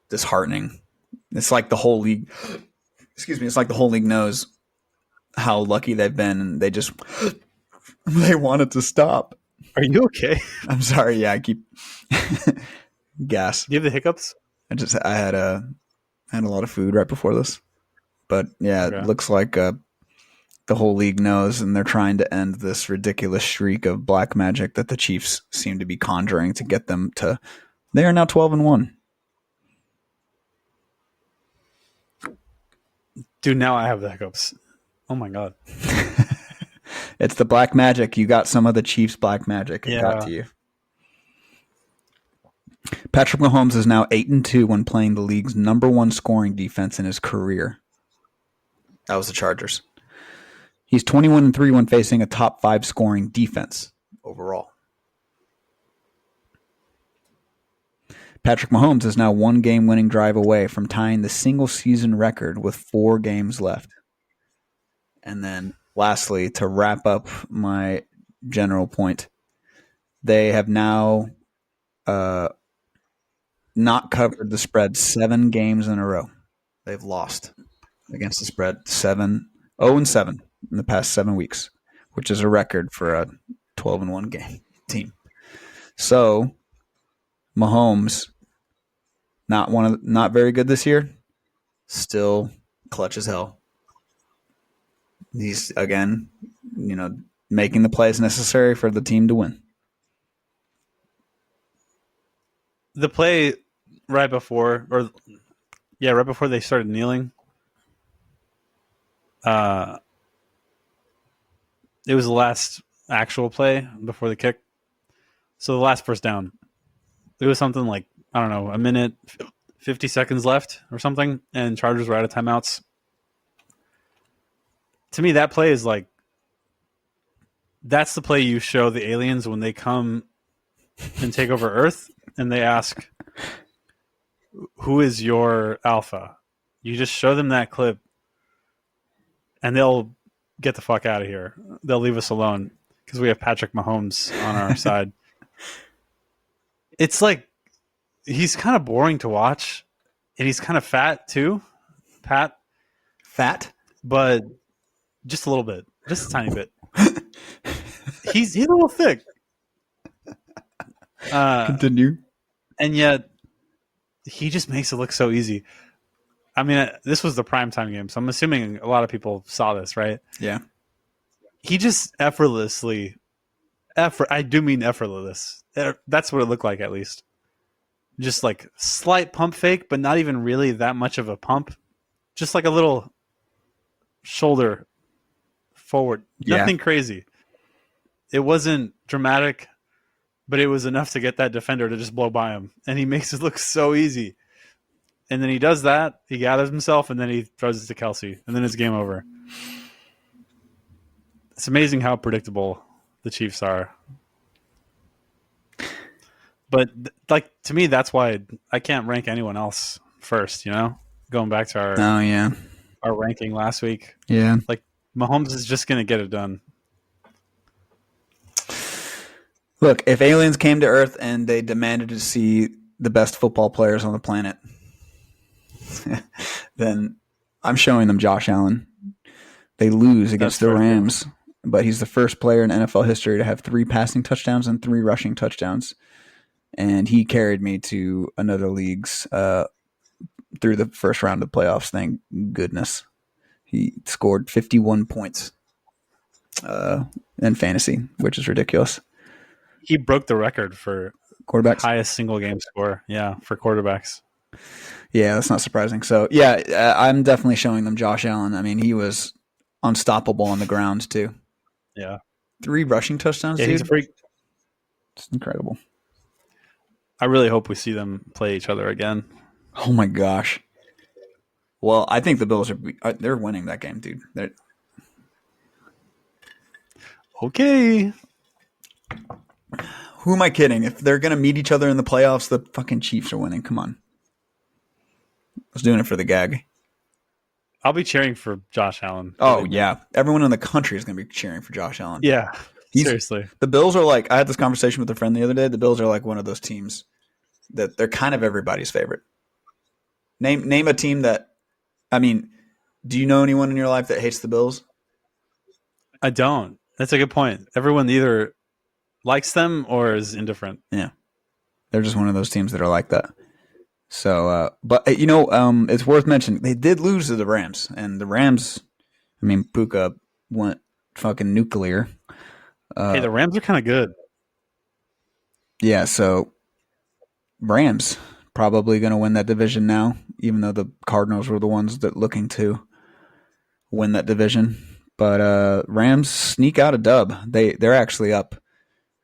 disheartening. It's like the whole league it's like the whole league knows how lucky they've been, and they want it to stop. Are you okay? I'm sorry. Yeah, I keep gas. Do you have the hiccups? I had a lot of food right before this, but yeah, It looks like the whole league knows, and they're trying to end this ridiculous streak of black magic that the Chiefs seem to be conjuring to get them to. They are now 12-1. Dude, now I have the hiccups. Oh my god. It's the black magic. You got some of the Chiefs' black magic. It got to you. Patrick Mahomes is now 8-2 when playing the league's number one scoring defense in his career. That was the Chargers. He's 21-3 when facing a top 5 scoring defense overall. Patrick Mahomes is now one game-winning drive away from tying the single-season record with 4 games left. And then, lastly, to wrap up my general point, they have now not covered the spread 7 games in a row. They've lost against the spread 0-7 in the past 7 weeks, which is a record for a 12-1 game team. So, Mahomes, not very good this year, still clutch as hell. He's again, making the plays necessary for the team to win. The play right before they started kneeling, it was the last actual play before the kick. So the last first down, it was something like, I don't know, a minute, 50 seconds left or something, and Chargers were out of timeouts. To me, that play is like, that's the play you show the aliens when they come and take over Earth, and they ask, who is your alpha? You just show them that clip, and they'll get the fuck out of here. They'll leave us alone because we have Patrick Mahomes on our side. It's like, he's kind of boring to watch, and he's kind of fat too. Fat? But just a little bit. Just a tiny bit. He's a little thick. Continue. And yet, he just makes it look so easy. I mean, this was the primetime game, so I'm assuming a lot of people saw this, right? Yeah. He just effortlessly, I do mean effortless. That's what it looked like, at least. Just like slight pump fake, but not even really that much of a pump. Just like a little shoulder forward. Yeah. Nothing crazy. It wasn't dramatic, but it was enough to get that defender to just blow by him. And he makes it look so easy. And then he does that. He gathers himself, and then he throws it to Kelsey. And then it's game over. It's amazing how predictable the Chiefs are. But, to me, that's why I can't rank anyone else first, Going back to our ranking last week. Yeah. Mahomes is just going to get it done. Look, if aliens came to Earth and they demanded to see the best football players on the planet, then I'm showing them Josh Allen. They lose against the Rams, but he's the first player in NFL history to have 3 passing touchdowns and 3 rushing touchdowns. And he carried me to another league's through the first round of playoffs. Thank goodness. He scored 51 points in fantasy, which is ridiculous. He broke the record for Quarterbacks? highest single game score. Yeah, for quarterbacks. Yeah, that's not surprising. So, yeah, I'm definitely showing them Josh Allen. I mean, he was unstoppable on the ground, too. Yeah. 3 rushing touchdowns, Yeah, dude. he's a freak. It's incredible. I really hope we see them play each other again. Oh, my gosh. Well, I think the Bills they're winning that game, dude. Okay. Who am I kidding? If they're going to meet each other in the playoffs, the fucking Chiefs are winning. Come on. I was doing it for the gag. I'll be cheering for Josh Allen. Oh, yeah. Everyone in the country is going to be cheering for Josh Allen. Yeah. Seriously. The Bills are like, I had this conversation with a friend the other day. The Bills are like one of those teams that they're kind of everybody's favorite. Name a team that, I mean, do you know anyone in your life that hates the Bills? I don't. That's a good point. Everyone either likes them or is indifferent. Yeah. They're just one of those teams that are like that. So, but it's worth mentioning they did lose to the Rams, and the Rams, I mean, Puka went fucking nuclear. Hey, the Rams are kind of good. Yeah, so Rams probably going to win that division now, even though the Cardinals were the ones that looking to win that division. But Rams sneak out a dub. They're actually up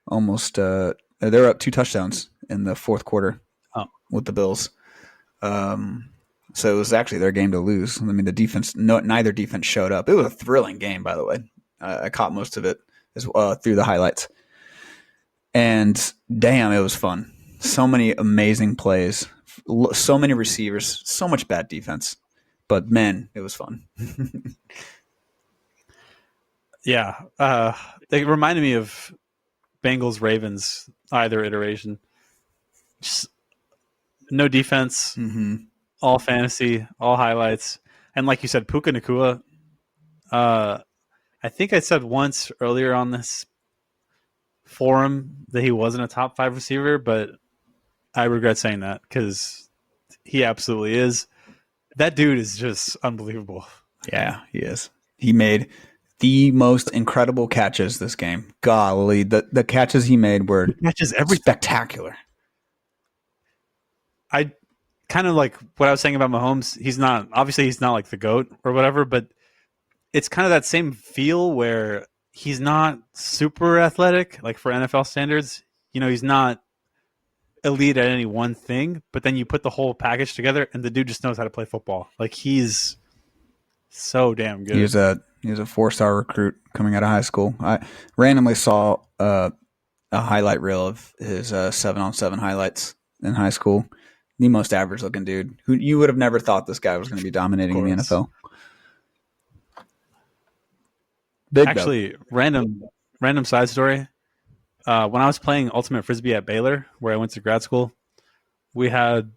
almost. They're up 2 touchdowns in the fourth quarter with the Bills. So it was actually their game to lose. I mean, the defense, neither defense showed up. It was a thrilling game, by the way. I caught most of it through the highlights. And damn, it was fun. So many amazing plays, so many receivers, so much bad defense. But man, it was fun. Yeah. They reminded me of Bengals Ravens, either iteration. Just no defense, all fantasy, all highlights. And like you said, Puka Nacua, I think I said once earlier on this forum that he wasn't a top 5 receiver, but I regret saying that because he absolutely is. That dude is just unbelievable. Yeah, he is. He made the most incredible catches this game. Golly, the catches he made were spectacular. I kind of like what I was saying about Mahomes. He's not like the GOAT or whatever, but it's kind of that same feel where he's not super athletic, like for NFL standards. He's not elite at any one thing, but then you put the whole package together and the dude just knows how to play football. Like he's so damn good. He was a 4-star recruit coming out of high school. I randomly saw a highlight reel of his 7-on-7 highlights in high school. The most average looking dude who you would have never thought this guy was going to be dominating in the NFL. Actually, random side story. When I was playing Ultimate Frisbee at Baylor, where I went to grad school, we had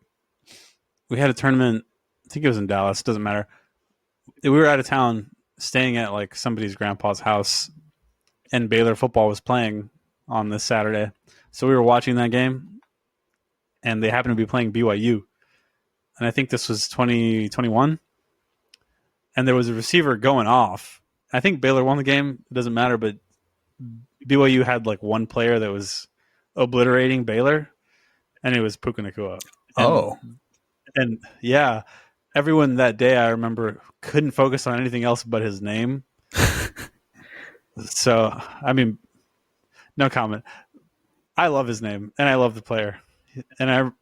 a tournament. I think it was in Dallas. Doesn't matter. We were out of town, staying at like somebody's grandpa's house, and Baylor football was playing on this Saturday. So we were watching that game, and they happened to be playing BYU, and I think this was 2021. And there was a receiver going off. I think Baylor won the game. It doesn't matter, but BYU had like one player that was obliterating Baylor, and it was Puka Nacua. And yeah, everyone that day I remember couldn't focus on anything else but his name. So, I mean, no comment. I love his name, and I love the player. And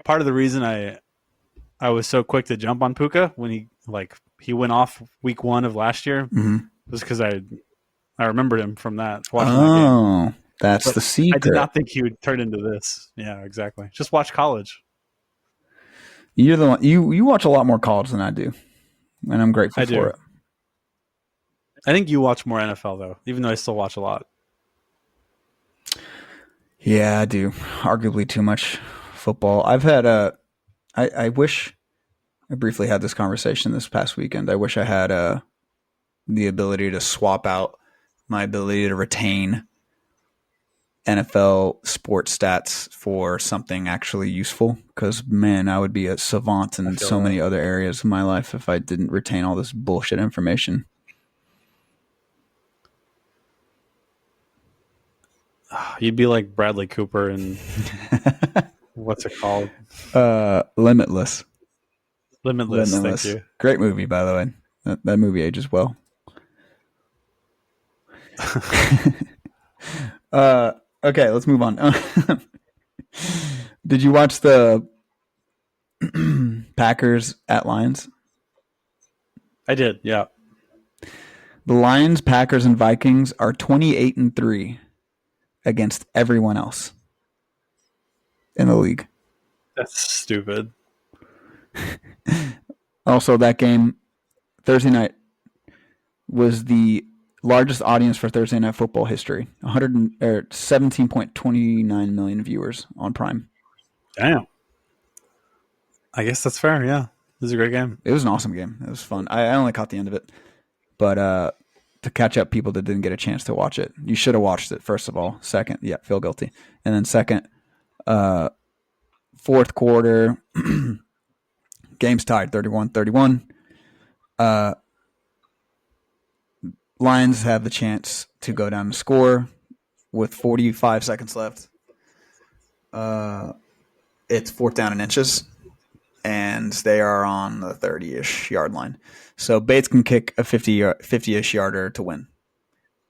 part of the reason I was so quick to jump on Puka when he went off week 1 of last year was because I remembered him from that. Watching that game. That's but the secret. I did not think he would turn into this. Yeah, exactly. Just watch college. You're the one. You watch a lot more college than I do, and I'm grateful for it. I think you watch more NFL though, even though I still watch a lot. Yeah, I do. Arguably too much football. I've had I wish I briefly had this conversation this past weekend. I wish I had the ability to swap out my ability to retain NFL sports stats for something actually useful. Because, man, I would be a savant in so many other areas of my life if I didn't retain all this bullshit information. You'd be like Bradley Cooper and what's it called? Limitless. Limitless. Thank you. Great movie, by the way. That movie ages well. Okay, let's move on. Did you watch the Packers at Lions? I did, yeah. The Lions, Packers, and Vikings are 28-3 against everyone else in the league. That's stupid. Also, that game Thursday night was the largest audience for Thursday Night Football history. 17.29 million viewers on Prime. Damn. I guess that's fair, yeah. It was a great game. It was an awesome game. It was fun. I only caught the end of it. But to catch up people that didn't get a chance to watch it, you should have watched it, first of all. Second, yeah, feel guilty. And then second, fourth quarter, game's tied 31-31. Lions have the chance to go down and score with 45 seconds left. It's fourth down and inches, and they are on the 30-ish yard line. So Bates can kick a 50-ish yarder to win,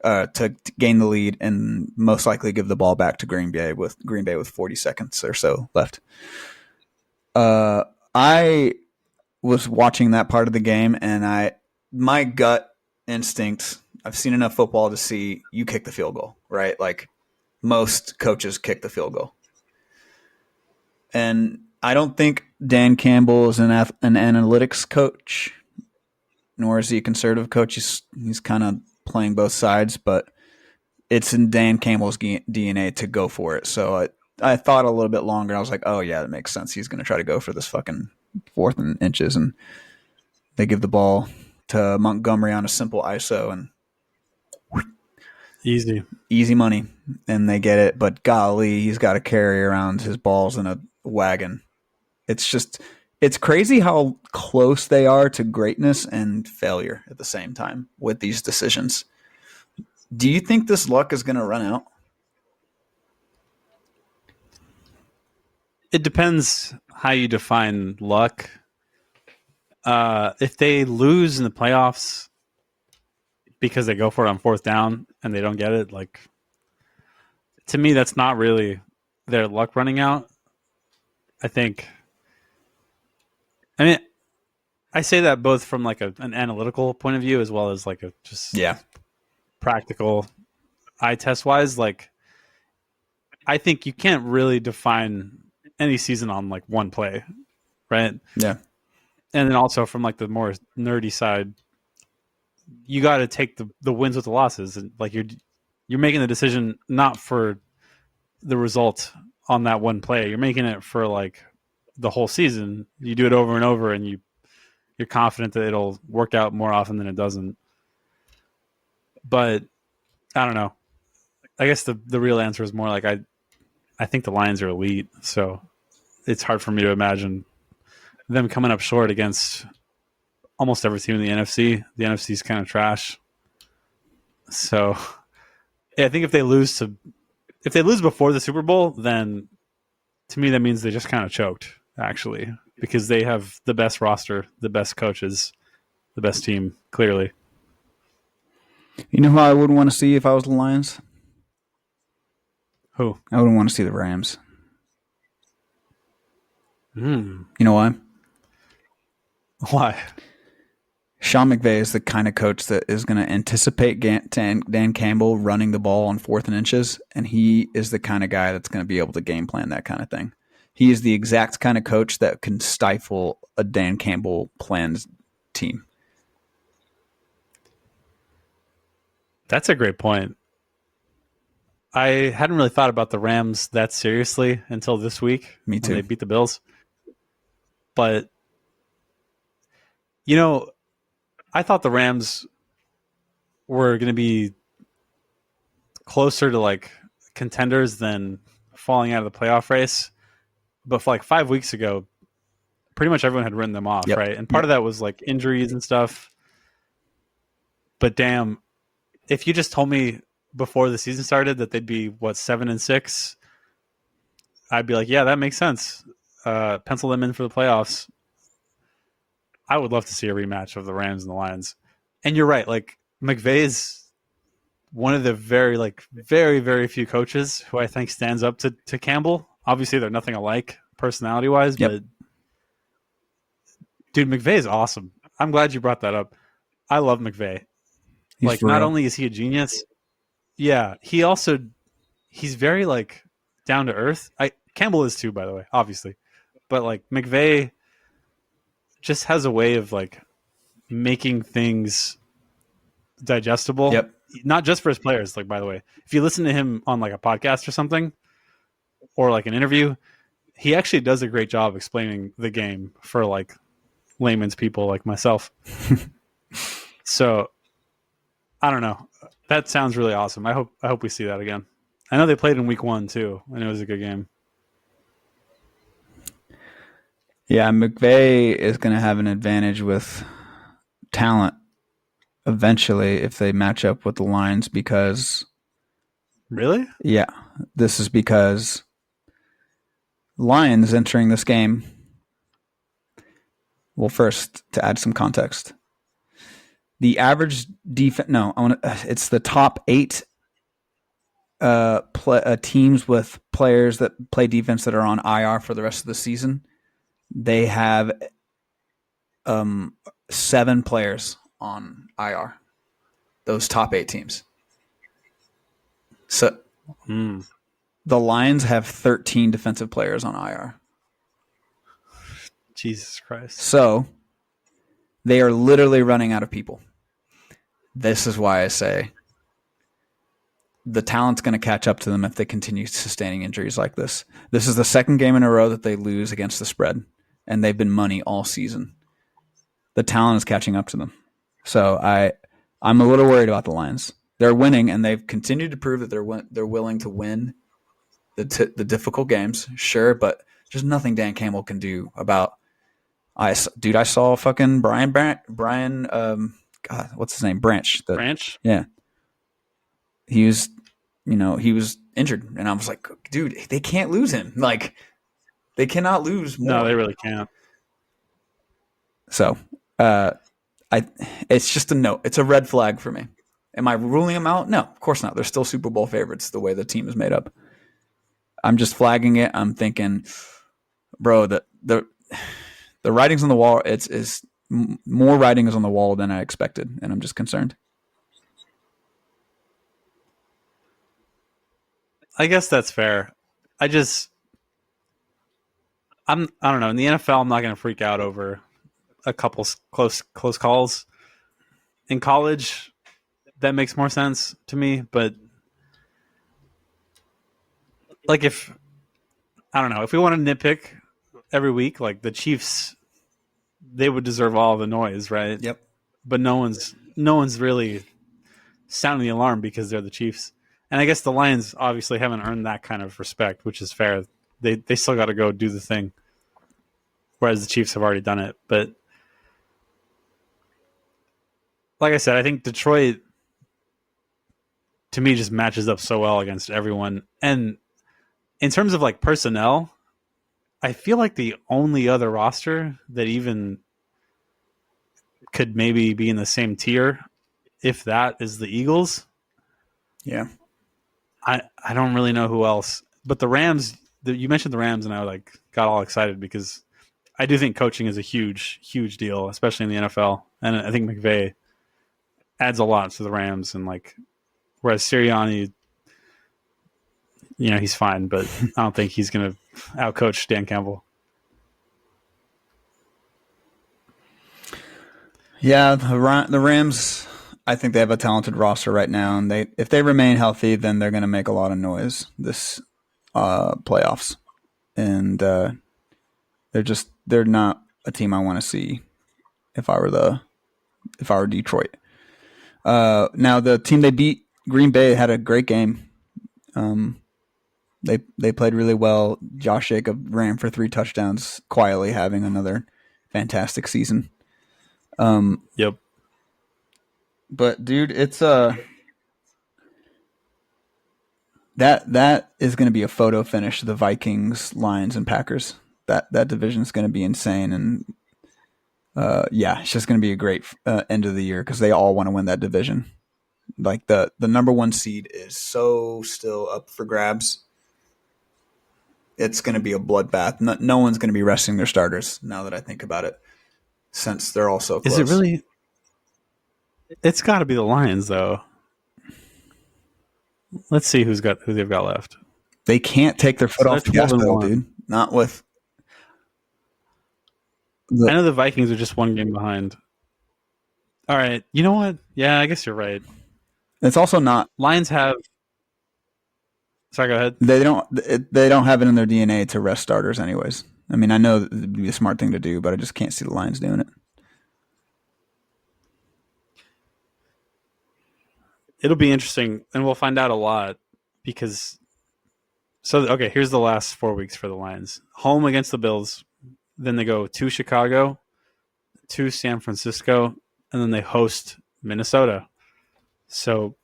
to gain the lead, and most likely give the ball back to Green Bay with 40 seconds or so left. I was watching that part of the game, and my gut instinct, I've seen enough football to see you kick the field goal, right? Like most coaches kick the field goal. And I don't think Dan Campbell is an analytics coach, nor is he a conservative coach. He's kind of playing both sides, but it's in Dan Campbell's DNA to go for it. So I thought a little bit longer. I was like, oh, yeah, that makes sense. He's going to try to go for this fucking fourth and inches. And they give the ball to Montgomery on a simple ISO, and easy money, and they get it. But golly, he's got to carry around his balls in a wagon. It's crazy how close they are to greatness and failure at the same time with these decisions. Do you think this luck is going to run out? It depends how you define luck. If they lose in the playoffs because they go for it on fourth down and they don't get it, like, to me, that's not really their luck running out. I say that both from like an analytical point of view as well as like a just practical eye test wise. Like, I think you can't really define any season on like one play, right? Yeah. And then also from like the more nerdy side, you got to take the wins with the losses, and like you're making the decision not for the result on that one play. You're making it for like the whole season. You do it over and over, and you're confident that it'll work out more often than it doesn't. But I don't know. I guess the real answer is more like I think the Lions are elite, so it's hard for me to imagine them coming up short against almost every team in the NFC. The NFC is kind of trash. So yeah, I think if they lose before the Super Bowl, then to me that means they just kind of choked, actually, because they have the best roster, the best coaches, the best team, clearly. You know who I wouldn't want to see if I was the Lions? Who? I wouldn't want to see the Rams. You know why? Why? Sean McVay is the kind of coach that is going to anticipate Dan Campbell running the ball on fourth and inches, and he is the kind of guy that's going to be able to game plan that kind of thing. He is the exact kind of coach that can stifle a Dan Campbell planned team. That's a great point. I hadn't really thought about the Rams that seriously until this week. Me too. When they beat the Bills. But, you know, I thought the Rams were going to be closer to like contenders than falling out of the playoff race. But for like 5 weeks ago, pretty much everyone had written them off, right? And part of that was like injuries and stuff. But damn, if you just told me before the season started that they'd be 7-6, I'd be like, yeah, that makes sense. Pencil them in for the playoffs. I would love to see a rematch of the Rams and the Lions. And you're right, like McVay is one of the very, very few coaches who I think stands up to Campbell. Obviously, they're nothing alike personality-wise, but dude, McVay is awesome. I'm glad you brought that up. I love McVay. Like, not only is he a genius, yeah, he's very like down to earth. Campbell is too, by the way, obviously. But like McVay just has a way of like making things digestible. Yep. Not just for his players, like, by the way. If you listen to him on like a podcast or something, or like an interview, he actually does a great job explaining the game for like layman's people like myself. So I don't know. That sounds really awesome. I hope we see that again. I know they played in week 1 too, and it was a good game. Yeah, McVay is going to have an advantage with talent eventually if they match up with the Lions because... Really? Yeah. This is because Lions entering this game... Well, first, to add some context, the average defense... No, it's the top 8 teams with players that play defense that are on IR for the rest of the season. They have 7 players on IR. Those top 8 teams. So the Lions have 13 defensive players on IR. Jesus Christ. So they are literally running out of people. This is why I say the talent's going to catch up to them if they continue sustaining injuries like this. This is the second game in a row that they lose against the spread, and they've been money all season. The talent is catching up to them. So I'm a little worried about the Lions. They're winning, and they've continued to prove that they're willing to win the difficult games, sure, but there's nothing Dan Campbell can do about. I saw fucking Brian. God, what's his name? Branch. Branch. Yeah. He was injured, and I was like, dude, they can't lose him. Like, they cannot lose more. No, they really can't. So, it's just a no. It's a red flag for me. Am I ruling them out? No, of course not. They're still Super Bowl favorites the way the team is made up. I'm just flagging it. I'm thinking, bro, the writing's on the wall. It's more writing is on the wall than I expected, and I'm just concerned. I guess that's fair. I don't know. In the NFL, I'm not going to freak out over a couple close calls. In college, that makes more sense to me, but like if we want to nitpick every week, like the Chiefs, they would deserve all the noise, right? Yep. But no one's really sounding the alarm because they're the Chiefs. And I guess the Lions obviously haven't earned that kind of respect, which is fair. They still got to go do the thing, whereas the Chiefs have already done it. But like I said, I think Detroit, to me, just matches up so well against everyone. And in terms of like personnel, I feel like the only other roster that even could maybe be in the same tier, if that, is the Eagles. Yeah. I don't really know who else. But the Rams, you mentioned the Rams, and I got all excited because I do think coaching is a huge, huge deal, especially in the NFL. And I think McVay adds a lot to the Rams. And whereas Sirianni, he's fine, but I don't think he's going to outcoach Dan Campbell. Yeah, the Rams, I think they have a talented roster right now, and if they remain healthy, then they're going to make a lot of noise this playoffs. And they're not a team I want to see if I were Detroit. Now the team they beat, Green Bay, had a great game. They played really well. Josh Jacob ran for 3 touchdowns, quietly having another fantastic season. Yep. But dude, it's that is going to be a photo finish. The Vikings, Lions, and Packers. That division is going to be insane, and yeah, it's just going to be a great end of the year because they all want to win that division. Like the number one seed is so still up for grabs. It's going to be a bloodbath. No one's going to be resting their starters now that I think about it, since they're all so close. Is it really? It's got to be the Lions, though. Let's see who they've got left. They can't take their foot So off they're the gas 12 and pedal, 1. dude. Not with. I know the Vikings are just 1 game behind. All right. You know what? Yeah, I guess you're right. It's also not. Lions have. Sorry, go ahead. They don't have it in their DNA to rest starters, anyways. I mean, I know it'd be a smart thing to do, but I just can't see the Lions doing it. It'll be interesting, and we'll find out a lot because. So okay, here's the last 4 weeks for the Lions: home against the Bills, then they go to Chicago, to San Francisco, and then they host Minnesota. So,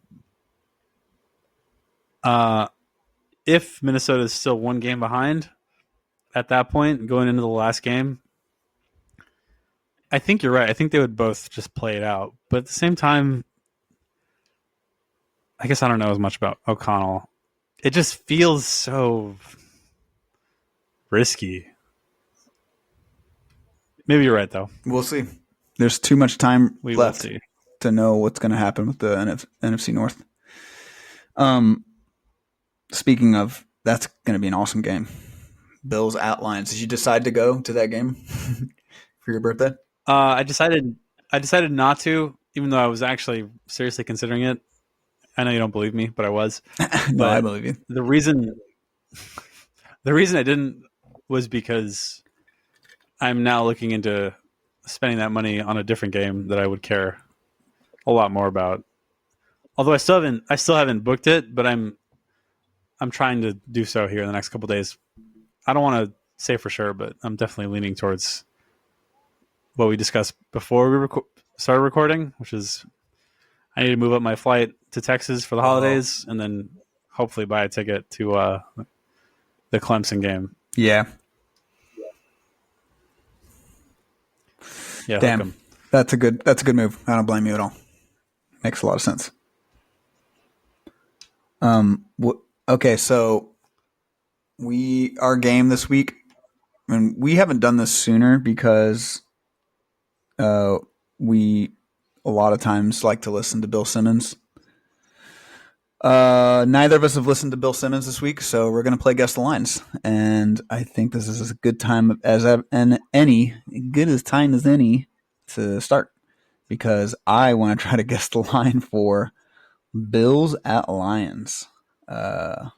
if Minnesota is still 1 game behind at that point, going into the last game, I think you're right. I think they would both just play it out. But at the same time, I guess I don't know as much about O'Connell. It just feels so risky. Maybe you're right, though. We'll see. There's too much time We left will see to know what's going to happen with the NFC North. Speaking of, that's going to be an awesome game. Bills at Lions. Did you decide to go to that game for your birthday? I decided not to, even though I was actually seriously considering it. I know you don't believe me, but I was. No, I believe you. The reason I didn't was because I'm now looking into spending that money on a different game that I would care a lot more about. Although I still haven't booked it, but I'm trying to do so here in the next couple of days. I don't want to say for sure, but I'm definitely leaning towards what we discussed before we started recording, which is I need to move up my flight to Texas for the holidays, and then hopefully buy a ticket to the Clemson game. Yeah. Yeah, damn, that's a good move. I don't blame you at all. Makes a lot of sense. Okay, so our game this week, and we haven't done this sooner because we a lot of times like to listen to Bill Simmons. Neither of us have listened to Bill Simmons this week, so we're going to play Guess the Lines. And I think this is as good time as any to start, because I want to try to guess the line for Bills at Lions. All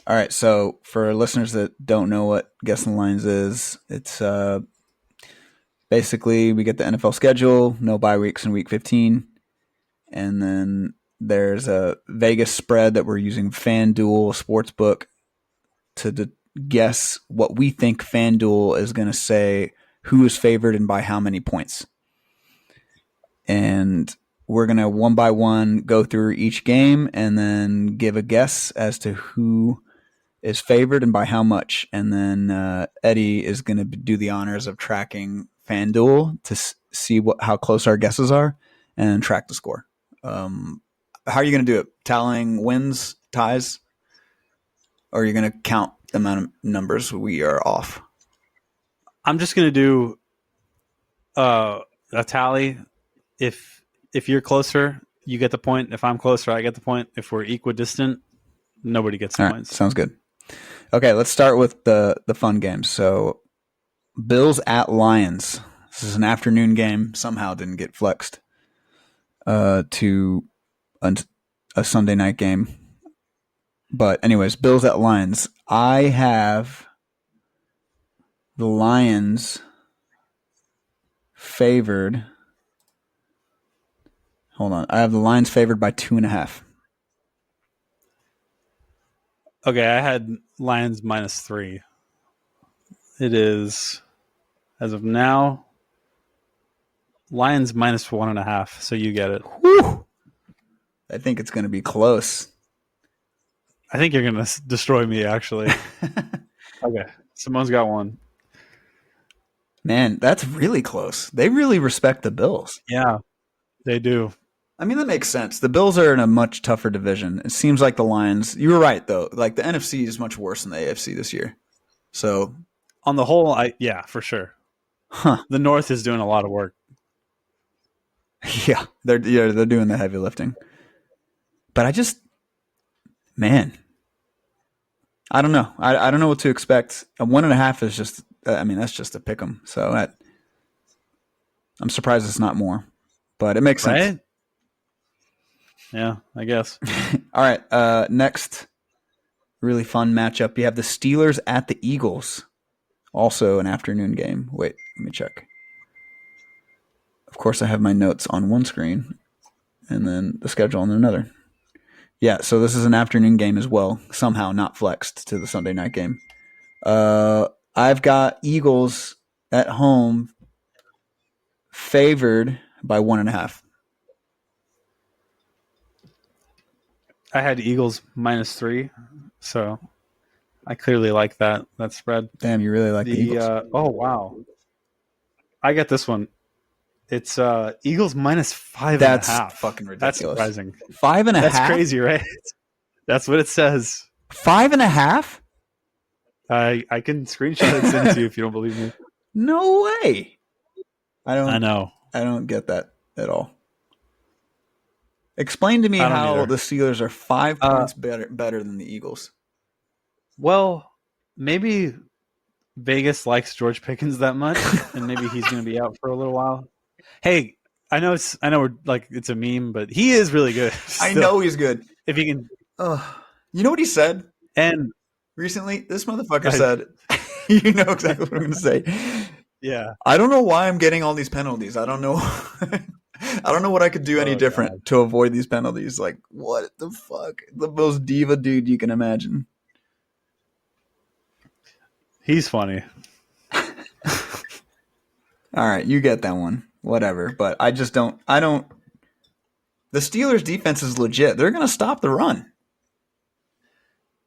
right, so for listeners that don't know what Guess the Lines is, it's basically we get the NFL schedule, no bye weeks in week 15, and then there's a Vegas spread that we're using FanDuel Sportsbook to guess what we think FanDuel is going to say who is favored and by how many points. And we're going to one by one go through each game and then give a guess as to who is favored and by how much. And then Eddie is going to do the honors of tracking FanDuel to see how close our guesses are and track the score. How are you going to do it? Tallying wins, ties? Or are you going to count the amount of numbers we are off? I'm just going to do a tally. If you're closer, you get the point. If I'm closer, I get the point. If we're equidistant, nobody gets the points. Sounds good. Okay, let's start with the fun games. So, Bills at Lions. This is an afternoon game. Somehow didn't get flexed to a Sunday night game. But anyways, Bills at Lions. I have the Lions favored. Hold on. I have the Lions favored by 2.5. Okay, I had Lions -3. It is, as of now, Lions -1.5. So you get it. Whew. I think it's going to be close. I think you're going to destroy me, actually. Okay, Simone's got one. Man, that's really close. They really respect the Bills. Yeah, they do. I mean, that makes sense. The Bills are in a much tougher division. It seems like the Lions. You were right, though. Like the NFC is much worse than the AFC this year. So, On the whole, yeah, for sure. huh? The North is doing a lot of work. Yeah, they're doing the heavy lifting. But man, I don't know. I don't know what to expect. A 1.5 is just. I mean, that's just a pick 'em. So I'm surprised it's not more, but it makes sense. Right? Yeah, I guess. All right. Next, really fun matchup. You have the Steelers at the Eagles. Also an afternoon game. Wait, let me check. Of course, I have my notes on one screen and then the schedule on another. Yeah, so this is an afternoon game as well. Somehow not flexed to the Sunday night game. I've got Eagles at home favored by 1.5. I had Eagles -3, so I clearly like that spread. Damn, you really like the Eagles. Oh wow, I get this one. It's Eagles -5.5. That's fucking ridiculous. That's surprising. 5.5. That's crazy, right? That's what it says. 5.5. I can screenshot it and send it to you if you don't believe me. No way. I know. I don't get that at all. Explain to me how either. the Steelers are 5 points better than the Eagles. Well, maybe Vegas likes George Pickens that much, and maybe he's going to be out for a little while. Hey, I know we're like it's a meme, but he is really good. Still. I know he's good. If he can, you know what he said? And recently, this motherfucker said, "You know exactly what I'm going to say." Yeah, I don't know why I'm getting all these penalties. I don't know. I don't know what I could do any different to avoid these penalties. Like, what the fuck? The most diva dude you can imagine. He's funny. All right, you get that one. Whatever. But I don't. The Steelers' defense is legit. They're going to stop the run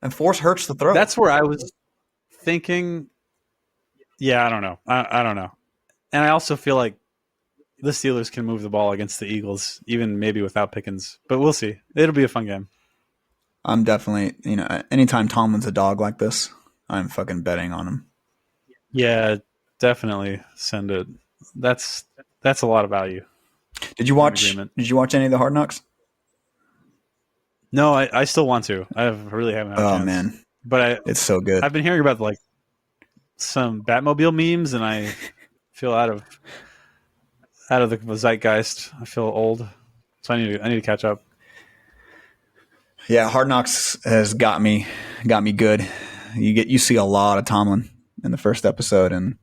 and force Hurts to throw. That's where I was thinking. Yeah, I don't know. I don't know. And I also feel like the Steelers can move the ball against the Eagles, even maybe without Pickens. But we'll see. It'll be a fun game. I'm definitely, anytime Tomlin's a dog like this, I'm fucking betting on him. Yeah, definitely send it. That's a lot of value. Did you watch any of the Hard Knocks? No, I still want to. I really haven't had a chance. Man. But it's so good. I've been hearing about like some Batmobile memes, and I feel out of the zeitgeist. I feel old, so I need to catch up. Yeah, Hard Knocks has got me good. You see a lot of Tomlin in the first episode, and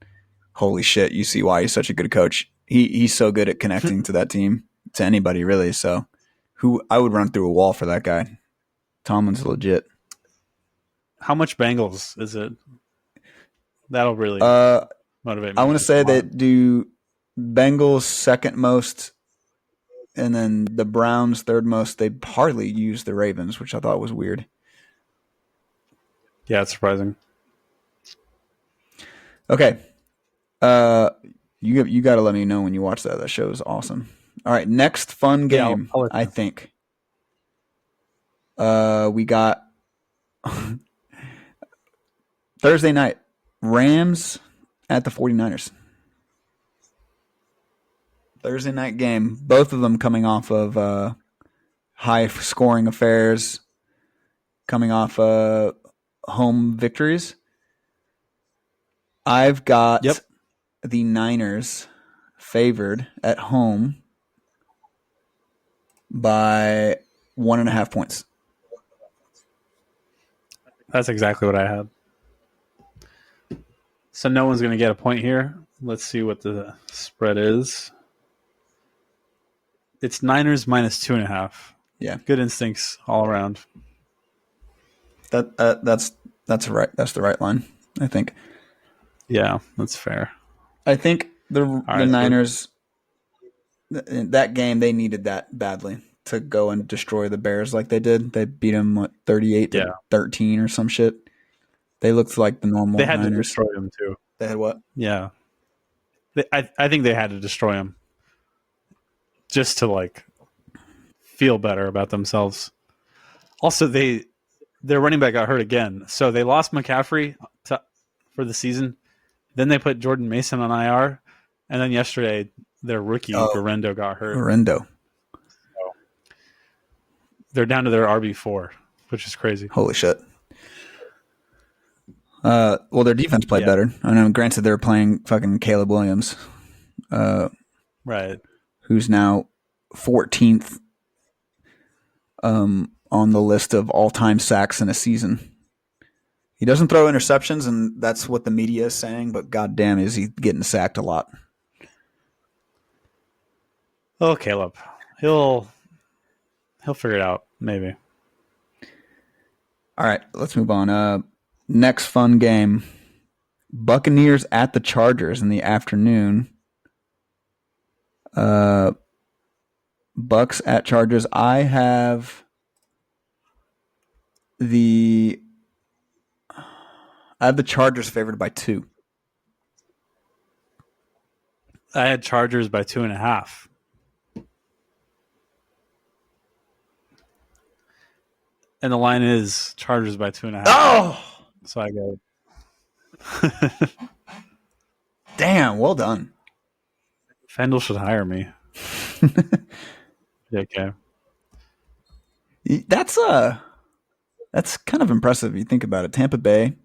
holy shit, you see why he's such a good coach. He's so good at connecting to that team, to anybody really. So, I would run through a wall for that guy. Tomlin's legit. How much Bengals is it? That'll really motivate me. I want to say that do Bengals second most, and then the Browns third most. They hardly use the Ravens, which I thought was weird. Yeah, it's surprising. Okay. You got to let me know when you watch that. That show is awesome. All right, next fun game, yeah, I think. We got Thursday night, Rams at the 49ers. Thursday night game, both of them coming off of high scoring affairs, coming off home victories. I've got the Niners favored at home by 1.5 points. That's exactly what I had. So no one's going to get a point here. Let's see what the spread is. It's Niners -2.5. Yeah. Good instincts all around. That's right. That's the right line, I think. Yeah, that's fair. I think the All the right, so Niners that game they needed that badly to go and destroy the Bears like they did. They beat them 38-13 or some shit. They looked like the they normal had to Niners. destroy him too. They had what? Yeah, I think they had to destroy him just to like feel better about themselves. Also, their running back got hurt again, so they lost McCaffrey for the season. Then they put Jordan Mason on IR, and then yesterday their rookie Oh, Garendo got hurt. Orlando. So they're down to their RB4, which is crazy. Holy shit. Well, their defense played Yeah, better. I know, granted, they're playing fucking Caleb Williams, right. who's now 14th on the list of all-time sacks in a season. He doesn't throw interceptions, and that's what the media is saying, but goddamn, is he getting sacked a lot. Oh, Caleb, he'll figure it out maybe. All right, let's move on. Next fun game. Buccaneers at the Chargers in the afternoon. Bucks at Chargers. I have the Chargers favored by 2. I had Chargers by 2.5. And the line is Chargers by 2.5. Oh, So I go. damn! Well done. Fendel should hire me. Okay. That's kind of impressive. You think about it. Tampa Bay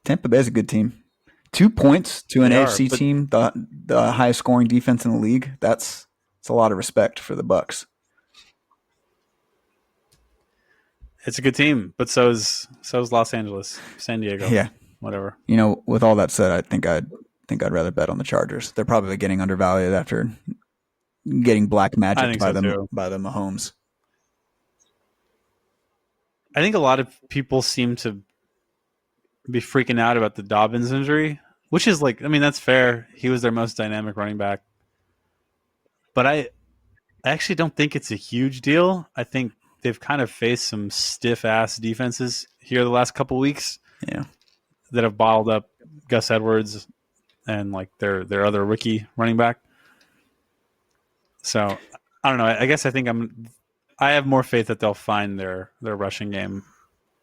is a good team. 2 points to an They are, AFC but team, the highest scoring defense in the league. That's a lot of respect for the Bucks. it's a good team. But so is Los Angeles, San Diego. Yeah, Whatever. with all that said, I think I'd rather bet on the Chargers. They're probably getting undervalued after getting black I magic think by so too. the Mahomes. I think a lot of people seem to be freaking out about the Dobbins injury, which is like, I mean, that's fair. He was their most dynamic running back. But I actually don't think it's a huge deal. I think they've kind of faced some stiff ass defenses here the last couple weeks. Yeah, that have bottled up Gus Edwards and like their other rookie running back. So I don't know. I guess I have more faith that they'll find their rushing game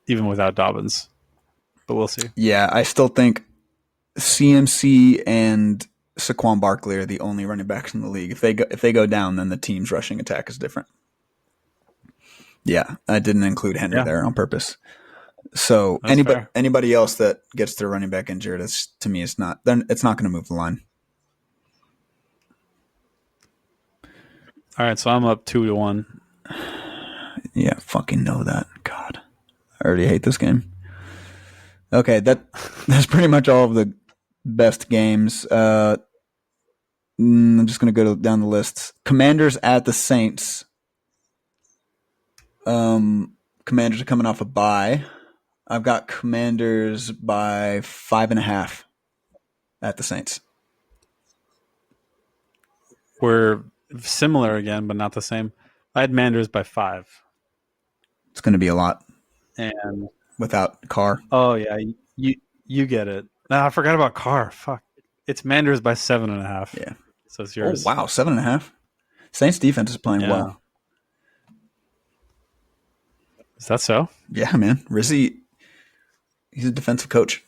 even without Dobbins, but we'll see. yeah. I still think CMC and Saquon Barkley are the only running backs in the league. If they go down, then the team's rushing attack is different. Yeah, I didn't include Henry there on purpose. So anybody else that gets their running back injured, to me, it's not going to move the line. All right, so I'm up 2-1. Yeah, fucking know that. God, I already hate this game. Okay, that's pretty much all of the best games. I'm just going to go down the list. Commanders at the Saints. Commanders are coming off a bye. I've got Commanders by 5.5 at the Saints. We're similar again, but not the same. I had Manders by 5. It's going to be a lot. And without Carr. Oh yeah, you get it. No, I forgot about Carr. Fuck. It's Manders by 7.5. Yeah. So it's yours. Oh wow, 7.5. Saints defense is playing well. Is that so? Yeah, man. Rizzi, he's a defensive coach.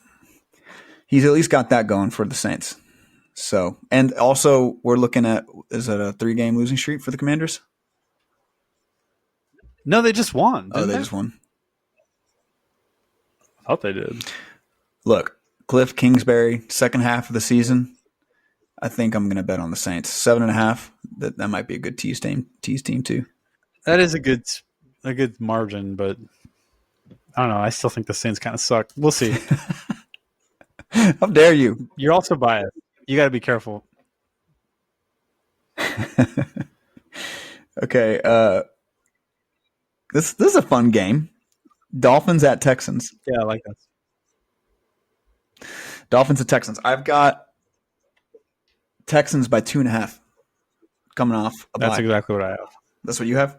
He's at least got that going for the Saints. So, and also we're looking at, is it a 3-game losing streak for the Commanders? No, they just won. Oh, they just won. I thought they did. Look, Cliff Kingsbury, second half of the season. I think I'm going to bet on the Saints. 7.5. That might be a good tease team too. That is a good margin, but I don't know. I still think the Saints kind of suck. We'll see. How dare you? You're also biased. You got to be careful. Okay. This is a fun game. Dolphins at Texans. Yeah, I like that. Dolphins at Texans. I've got Texans by 2.5 coming off a That's bye. exactly what I have. That's what you have?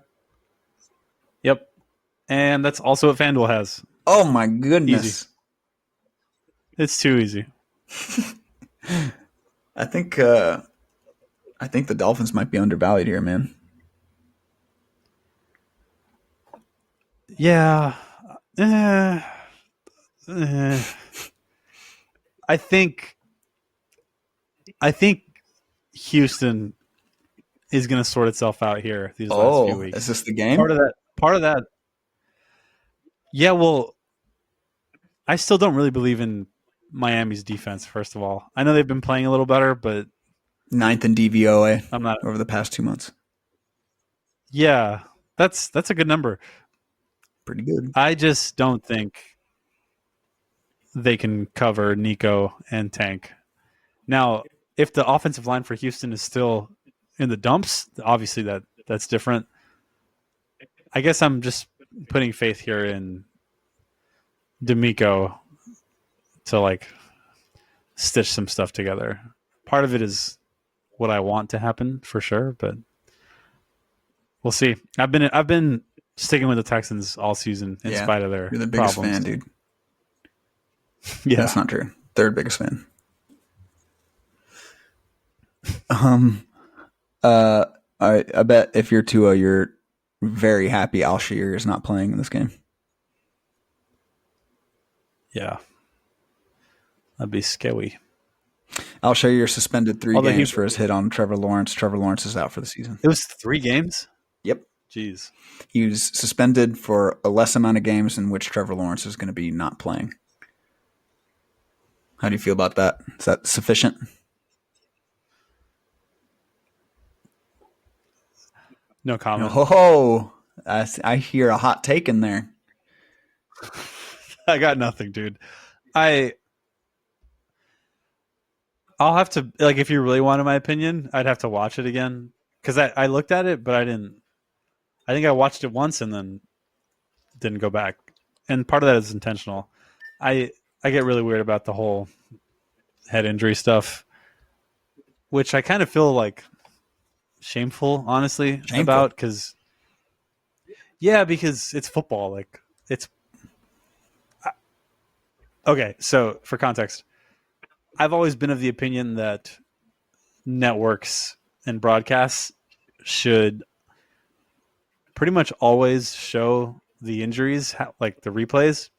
Yep. And that's also what FanDuel has. Oh my goodness. Easy. It's too easy. I think the Dolphins might be undervalued here, man. Yeah. I think Houston is going to sort itself out here these last few weeks. Is this the game? Part of that. Yeah, well, I still don't really believe in Miami's defense, first of all. I know they've been playing a little better, but 9th in DVOA I'm not over the past 2 months. Yeah, that's a good number. Pretty good. I just don't think they can cover Nico and Tank. Now, if the offensive line for Houston is still in the dumps, obviously that's different. I guess I'm just putting faith here in D'Amico to like stitch some stuff together. Part of it is what I want to happen for sure, but we'll see. I've been sticking with the Texans all season in spite of their You're the biggest problems. fan, dude. Yeah, that's not true. Third biggest fan. I bet if you're Tua, you're very happy Alshire is not playing in this game. Yeah, that'd be scary. Alshire suspended 3 games for his hit on Trevor Lawrence. Trevor Lawrence is out for the season. It was 3 games? Yep. Jeez. He was suspended for a less amount of games in which Trevor Lawrence is going to be not playing. How do you feel about that? Is that sufficient? No comment. Oh, I hear a hot take in there. I got nothing, dude. I'll have to, like, if you really wanted my opinion, I'd have to watch it again. Because I looked at it, but I didn't. I think I watched it once and then didn't go back. And part of that is intentional. I get really weird about the whole head injury stuff, which I kind of feel like shameful, honestly, about, because it's football. Like, it's okay. So for context, I've always been of the opinion that networks and broadcasts should pretty much always show the injuries, like the replays.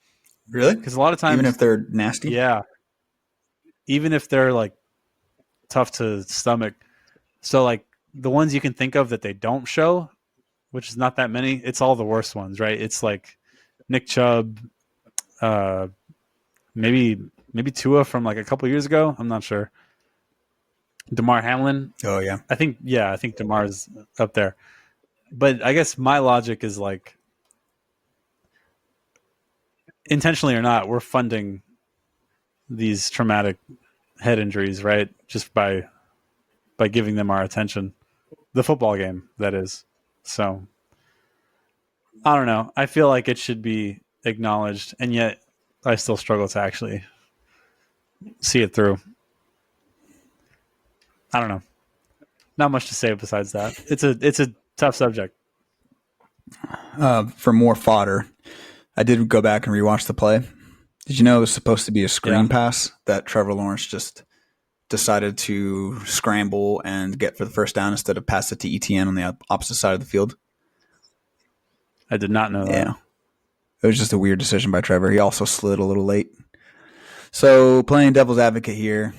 Really? Because a lot of times, even if they're nasty? Yeah. Even if they're like tough to stomach. So like the ones you can think of that they don't show, which is not that many, it's all the worst ones, right? It's like Nick Chubb, maybe Tua from like a couple years ago. I'm not sure. DeMar Hamlin. Oh yeah. I think DeMar's up there. But I guess my logic is like, intentionally or not, we're funding these traumatic head injuries, right? Just by giving them our attention. The football game, that is. So I don't know. I feel like it should be acknowledged, and yet I still struggle to actually see it through. I don't know. Not much to say besides that. It's a tough subject. For more fodder, I did go back and rewatch the play. Did you know it was supposed to be a screen pass that Trevor Lawrence just decided to scramble and get for the first down instead of pass it to ETN on the opposite side of the field? I did not know that. Yeah. It was just a weird decision by Trevor. He also slid a little late. So playing devil's advocate here,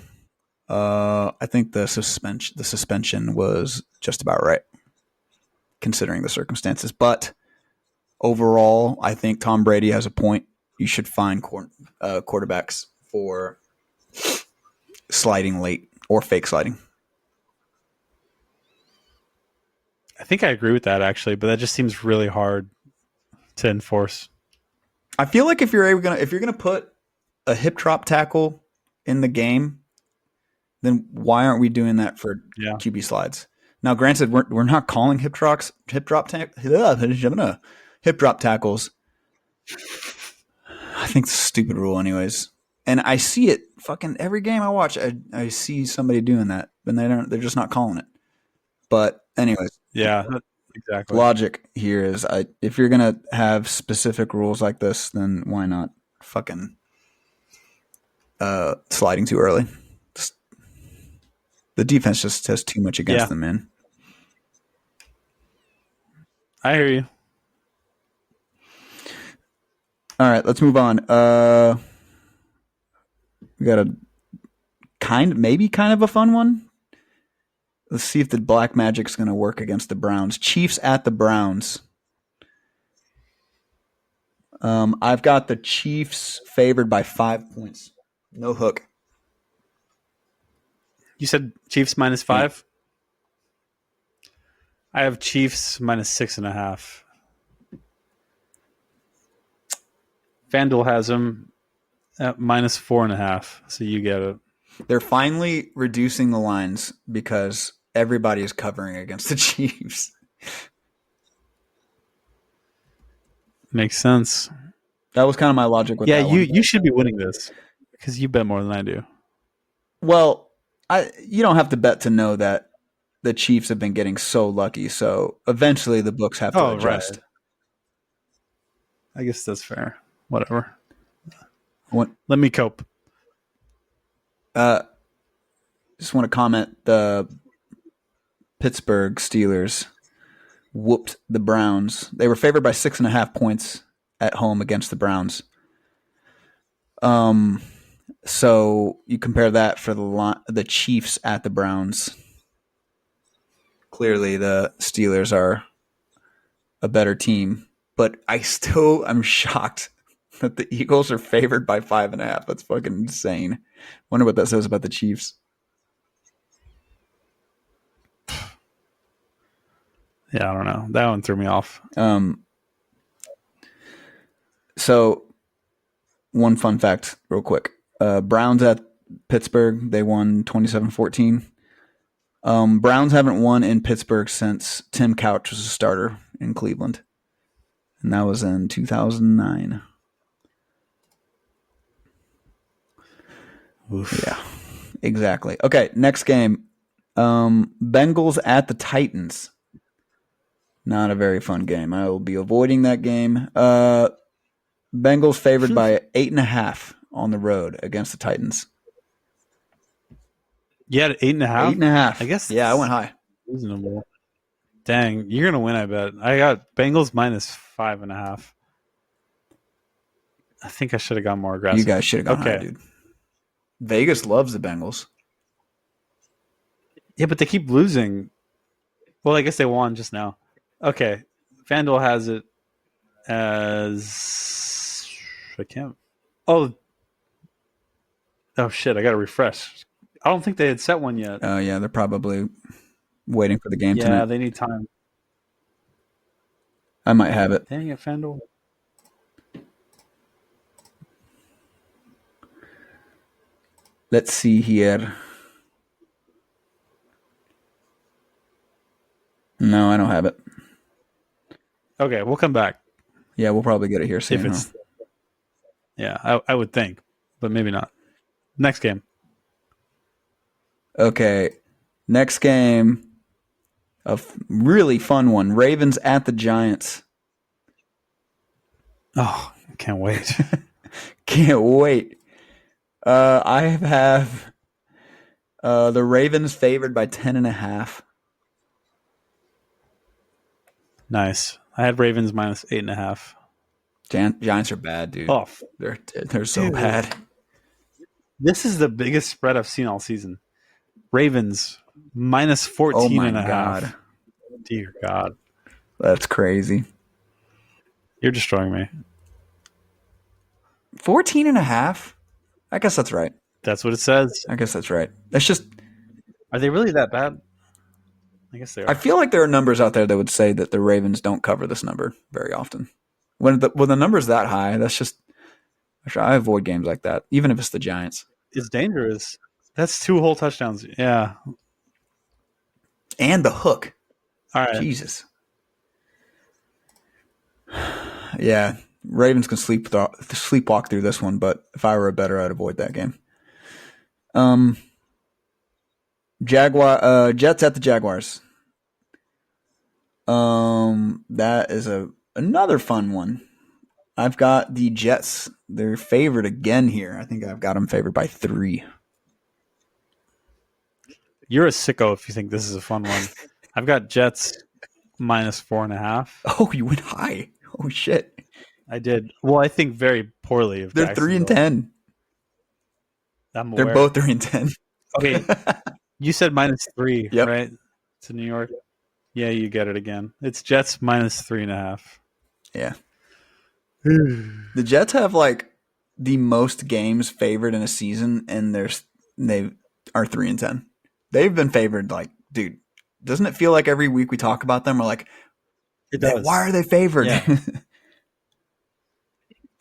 I think the suspension was just about right, considering the circumstances. But overall, I think Tom Brady has a point. You should find quarterbacks for sliding late or fake sliding. I think I agree with that, actually, but that just seems really hard to enforce. I feel like if you're gonna put a hip drop tackle in the game, then why aren't we doing that for QB slides? Now, granted, we're not calling hip drop tackles think it's a stupid rule, anyways. And I see it fucking every game I watch. I see somebody doing that, and they're just not calling it. But anyways, Yeah, exactly. logic here is if you're gonna have specific rules like this, then why not fucking sliding too early? Just, the defense just has too much against them, man. I hear you. All right, let's move on. We got a maybe kind of a fun one. Let's see if the black magic's going to work against the Browns. Chiefs at the Browns. I've got the Chiefs favored by 5 points. No hook. You said Chiefs -5? I have Chiefs -6.5. FanDuel has them at -4.5, so you get it. They're finally reducing the lines because everybody is covering against the Chiefs. Makes sense. That was kind of my logic with that one. You should be winning this because you bet more than I do. Well, you don't have to bet to know that the Chiefs have been getting so lucky. So eventually the books have to adjust. Right. I guess that's fair. Whatever. What? Let me cope. Just want to comment, the Pittsburgh Steelers whooped the Browns. They were favored by 6.5 points at home against the Browns. So you compare that for the Chiefs at the Browns. Clearly, the Steelers are a better team, but I'm shocked that the Eagles are favored by 5.5. That's fucking insane. Wonder what that says about the Chiefs. Yeah, I don't know. That one threw me off. So, one fun fact, real quick. Browns at Pittsburgh, they won 27-14. Browns haven't won in Pittsburgh since Tim Couch was a starter in Cleveland. And that was in 2009. Oof. Yeah, exactly. Okay, next game. Bengals at the Titans. Not a very fun game. I will be avoiding that game. Bengals favored by 8.5 on the road against the Titans. You had 8.5? 8.5. I guess. Yeah, I went high. Reasonable. Dang, you're gonna win. I bet. I got Bengals -5.5. I think I should have gone more aggressive. You guys should have gone higher, dude. Vegas loves the Bengals. Yeah, but they keep losing. Well, I guess they won just now. Okay, FanDuel has it as I can't. Oh shit! I got to refresh. I don't think they had set one yet. Oh yeah, they're probably waiting for the game tonight. Yeah, they need time. I might have it. Dang it, FanDuel. Let's see here. No, I don't have it. Okay, we'll come back. Yeah, we'll probably get it here soon. Yeah, I would think, but maybe not. Next game. Okay, next game. A really fun one. Ravens at the Giants. Oh, can't wait. Can't wait. I have the Ravens favored by 10.5. Nice. I had Ravens -8.5. Giants are bad, dude. Oh, they're so bad. This is the biggest spread I've seen all season. Ravens -14.5. Oh my god. Dear God. That's crazy. You're destroying me. 14.5? I guess that's right. That's what it says. I guess that's right. That's just. Are they really that bad? I guess they are. I feel like there are numbers out there that would say that the Ravens don't cover this number very often. When the number's that high, that's just. I avoid games like that, even if it's the Giants. It's dangerous. That's 2 whole touchdowns. Yeah. And the hook. All right. Jesus. Yeah. Ravens can sleepwalk through this one, but if I were a better, I'd avoid that game. Jets at the Jaguars. That is another fun one. I've got the Jets. They're favored again here. I think I've got them favored by 3. You're a sicko if you think this is a fun one. I've got Jets minus 4.5. Oh, you went high. Oh shit. I did. Well, I think very poorly of They're 3-10. I'm They're aware. both 3-10. Okay, you said minus 3, Yep. right? To New York. Yeah, you get it again. It's Jets minus 3.5. Yeah. The Jets have like the most games favored in a season, and they are 3-10. They've been favored like, dude. Doesn't it feel like every week we talk about them, we're like, It does. why are they favored? Yeah.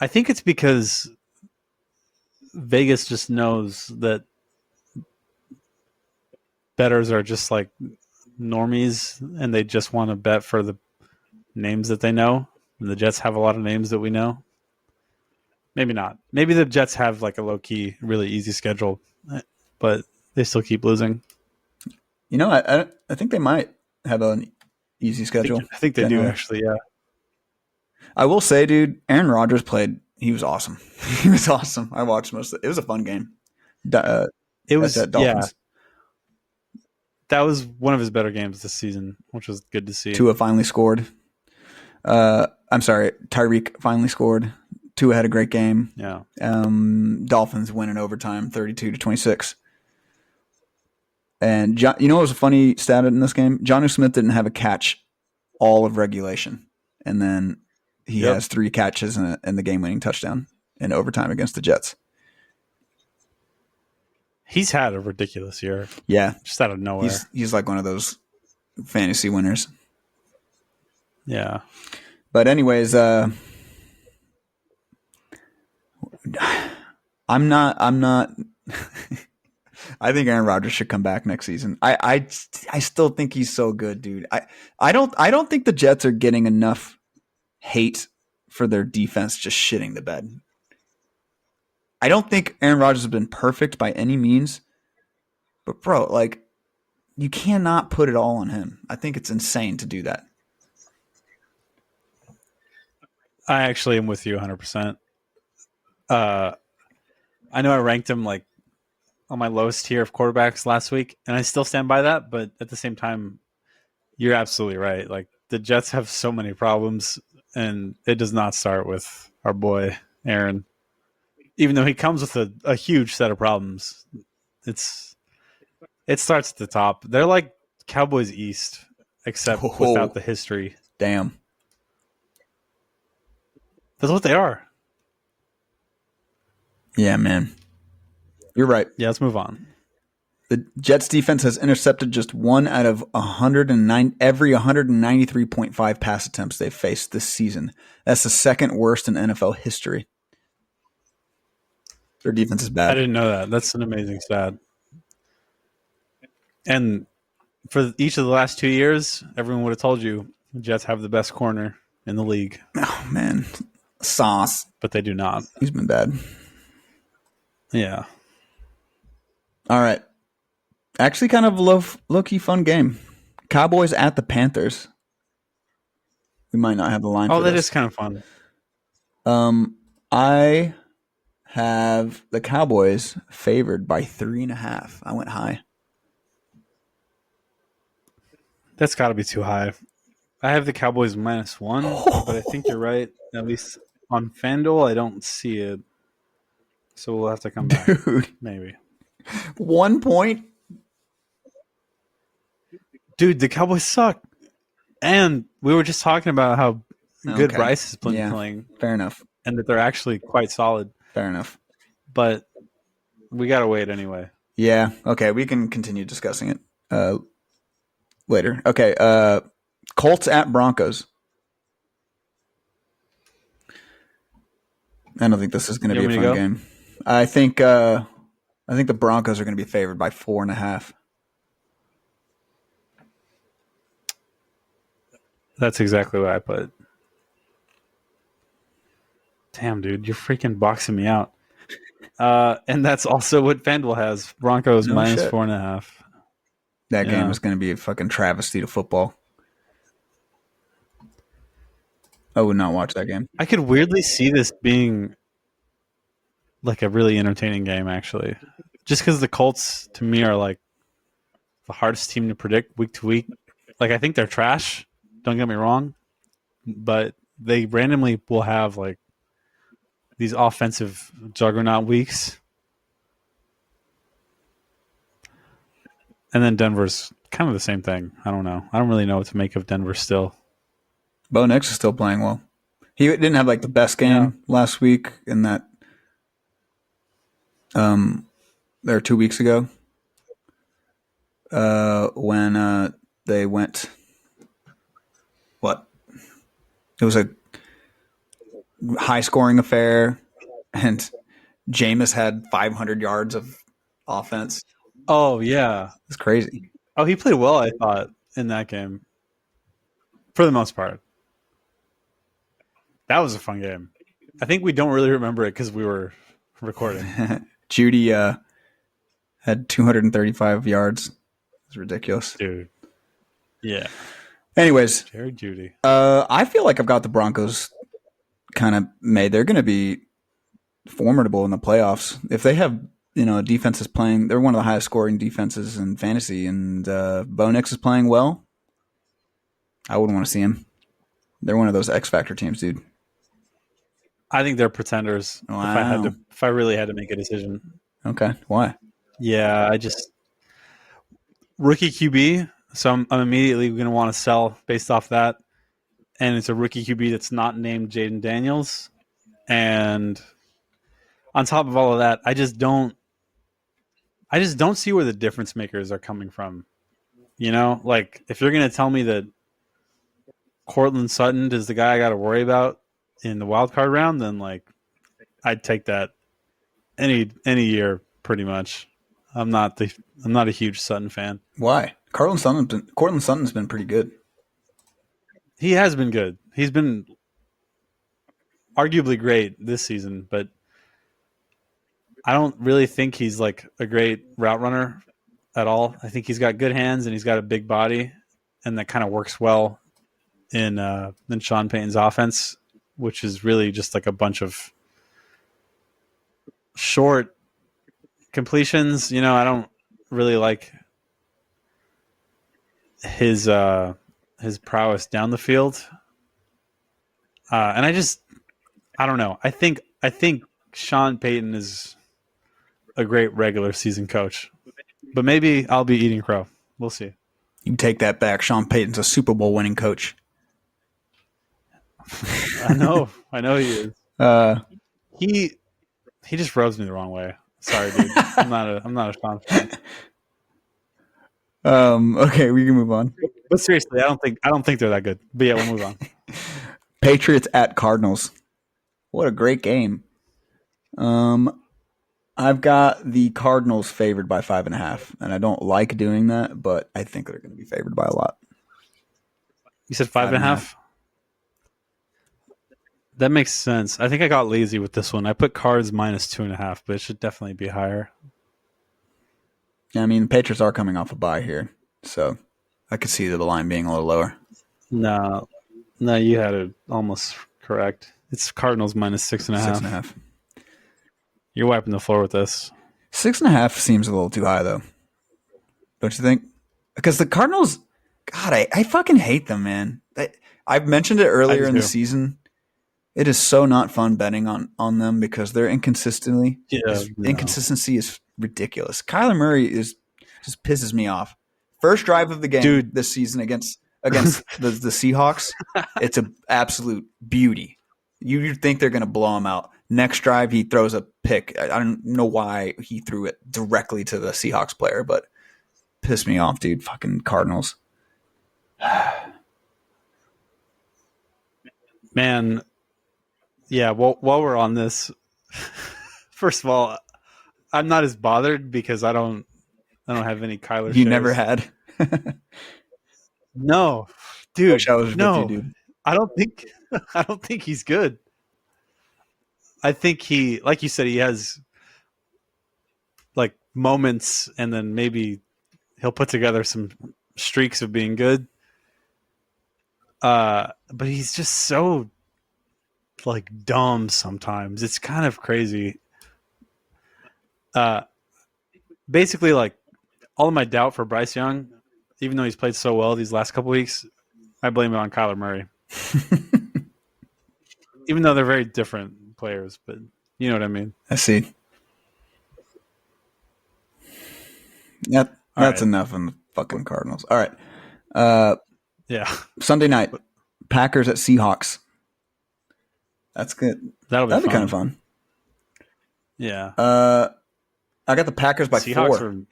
I think it's because Vegas just knows that bettors are just like normies, and they just want to bet for the names that they know. And the Jets have a lot of names that we know. Maybe not. Maybe the Jets have like a low-key, really easy schedule, but they still keep losing. You know, I think they might have an easy schedule. I think they do, actually, yeah. I will say, dude, Aaron Rodgers played. He was awesome. He was awesome. I watched most of it. It was a fun game. It was, Dolphins. Yeah. That was one of his better games this season, which was good to see. Tua finally scored. I'm sorry, Tyreek finally scored. Tua had a great game. Yeah. Dolphins win in overtime, 32-26. And you know what was a funny stat in this game? Jonnu Smith didn't have a catch all of regulation, and then he has 3 catches and the game-winning touchdown in overtime against the Jets. He's had a ridiculous year. Yeah, just out of nowhere. He's like one of those fantasy winners. Yeah. But anyways, I'm not. I think Aaron Rodgers should come back next season. I still think he's so good, dude. I don't think the Jets are getting enough hate for their defense just shitting the bed. I don't think Aaron Rodgers has been perfect by any means, but bro, like, you cannot put it all on him. I think it's insane to do that. I actually am with you 100%. I know I ranked him like on my lowest tier of quarterbacks last week, and I still stand by that. But at the same time, you're absolutely right. Like, the Jets have so many problems, and it does not start with our boy Aaron. Even though he comes with a huge set of problems, it starts at the top. They're like Cowboys East, except without the history. Damn. That's what they are. Yeah, man. You're right. Yeah, let's move on. The Jets defense has intercepted just 1 out of every 193.5 pass attempts they've faced this season. That's the second worst in NFL history. Their defense is bad. I didn't know that. That's an amazing stat. And for each of the last 2 years, everyone would have told you the Jets have the best corner in the league. Oh, man. Sauce. But they do not. He's been bad. Yeah. All right. Actually, kind of low-key fun game. Cowboys at the Panthers. We might not have the line for this. Oh, that is kind of fun. I have the Cowboys favored by 3.5. I went high. That's got to be too high. I have the Cowboys -1, but I think you're right. At least on FanDuel, I don't see it. So we'll have to come back. Dude. Maybe. 1 point? Dude, the Cowboys suck. And we were just talking about how good Bryce has been playing. Fair enough. And that they're actually quite solid. Fair enough. But we got to wait anyway. Yeah. Okay. We can continue discussing it later. Okay. Colts at Broncos. I don't think this is going to be a fun game. I think the Broncos are going to be favored by 4.5. That's exactly what I put. Damn, dude, you're freaking boxing me out. And that's also what FanDuel has. Broncos No minus shit. 4.5. That game Yeah. is going to be a fucking travesty to football. I would not watch that game. I could weirdly see this being like a really entertaining game, actually. Just because the Colts, to me, are like the hardest team to predict week to week. Like, I think they're trash. Don't get me wrong. But they randomly will have like these offensive juggernaut weeks. And then Denver's kind of the same thing. I don't know. I don't really know what to make of Denver still. Bo Nix is still playing well. He didn't have like the best game last week in that there 2 weeks ago when they went what? It was a high scoring affair and Jameis had 500 yards of offense. Oh, yeah. It's crazy. Oh, he played well, I thought, in that game. For the most part. That was a fun game. I think we don't really remember it because we were recording. Judy had 235 yards. It's ridiculous. Dude. Yeah. Anyways, Jared Judy. I feel like I've got the Broncos kind of made. They're going to be formidable in the playoffs. If they have, defenses playing, they're one of the highest scoring defenses in fantasy, and Bo Nix is playing well. I wouldn't want to see him. They're one of those X Factor teams, dude. I think they're pretenders. Wow. If I really had to make a decision. Okay. Why? Yeah, rookie QB. So I'm immediately going to want to sell based off that. And it's a rookie QB that's not named Jaden Daniels. And on top of all of that, I just don't see where the difference makers are coming from. Like if you're going to tell me that Cortland Sutton is the guy I got to worry about in the wild card round, then like I'd take that any year pretty much. I'm not a huge Sutton fan. Why? Cortland Sutton's been pretty good. He has been good. He's been arguably great this season, but I don't really think he's like a great route runner at all. I think he's got good hands and he's got a big body, and that kind of works well in Sean Payton's offense, which is really just like a bunch of short completions. I don't really like his prowess down the field, and I don't know. I think Sean Payton is a great regular season coach, but maybe I'll be eating crow. We'll see. You can take that back. Sean Payton's a Super Bowl winning coach. I know he is. He just rubs me the wrong way. Sorry, dude. I'm not a Sean fan. Okay, we can move on. But seriously, I don't think they're that good. But yeah, we'll move on. Patriots at Cardinals. What a great game. I've got the Cardinals favored by 5.5, and I don't like doing that, but I think they're going to be favored by a lot. You said 5.5? That makes sense. I think I got lazy with this one. I put Cards minus 2.5, but it should definitely be higher. Yeah, I mean, the Patriots are coming off a bye here, so I could see the line being a little lower. No, you had it almost correct. It's Cardinals minus 6.5. 6.5. You're wiping the floor with this. 6.5 seems a little too high, though. Don't you think? Because the Cardinals, God, I fucking hate them, man. I've mentioned it earlier in the season. It is so not fun betting on them because their inconsistency is ridiculous. Kyler Murray just pisses me off. First drive of the game this season against the Seahawks, it's an absolute beauty. You think they're going to blow him out. Next drive, he throws a pick. I don't know why he threw it directly to the Seahawks player, but pissed me off, dude. Fucking Cardinals. Man, yeah, well, while we're on this, first of all, I'm not as bothered because I don't have any Kyler. You never had? No, dude. I wish I was with you, dude. I don't think he's good. I think he, like you said, he has like moments, and then maybe he'll put together some streaks of being good. But he's just so like dumb sometimes. It's kind of crazy. Uh, Basically, like all of my doubt for Bryce Young, even though he's played so well these last couple weeks, I blame it on Kyler Murray. Even though they're very different players, but you know what I mean. I see. Yep, that's enough on the fucking Cardinals. All right. Yeah. Sunday night, Packers at Seahawks. That's good. That'd be kind of fun. Yeah. I got the Packers by Seahawks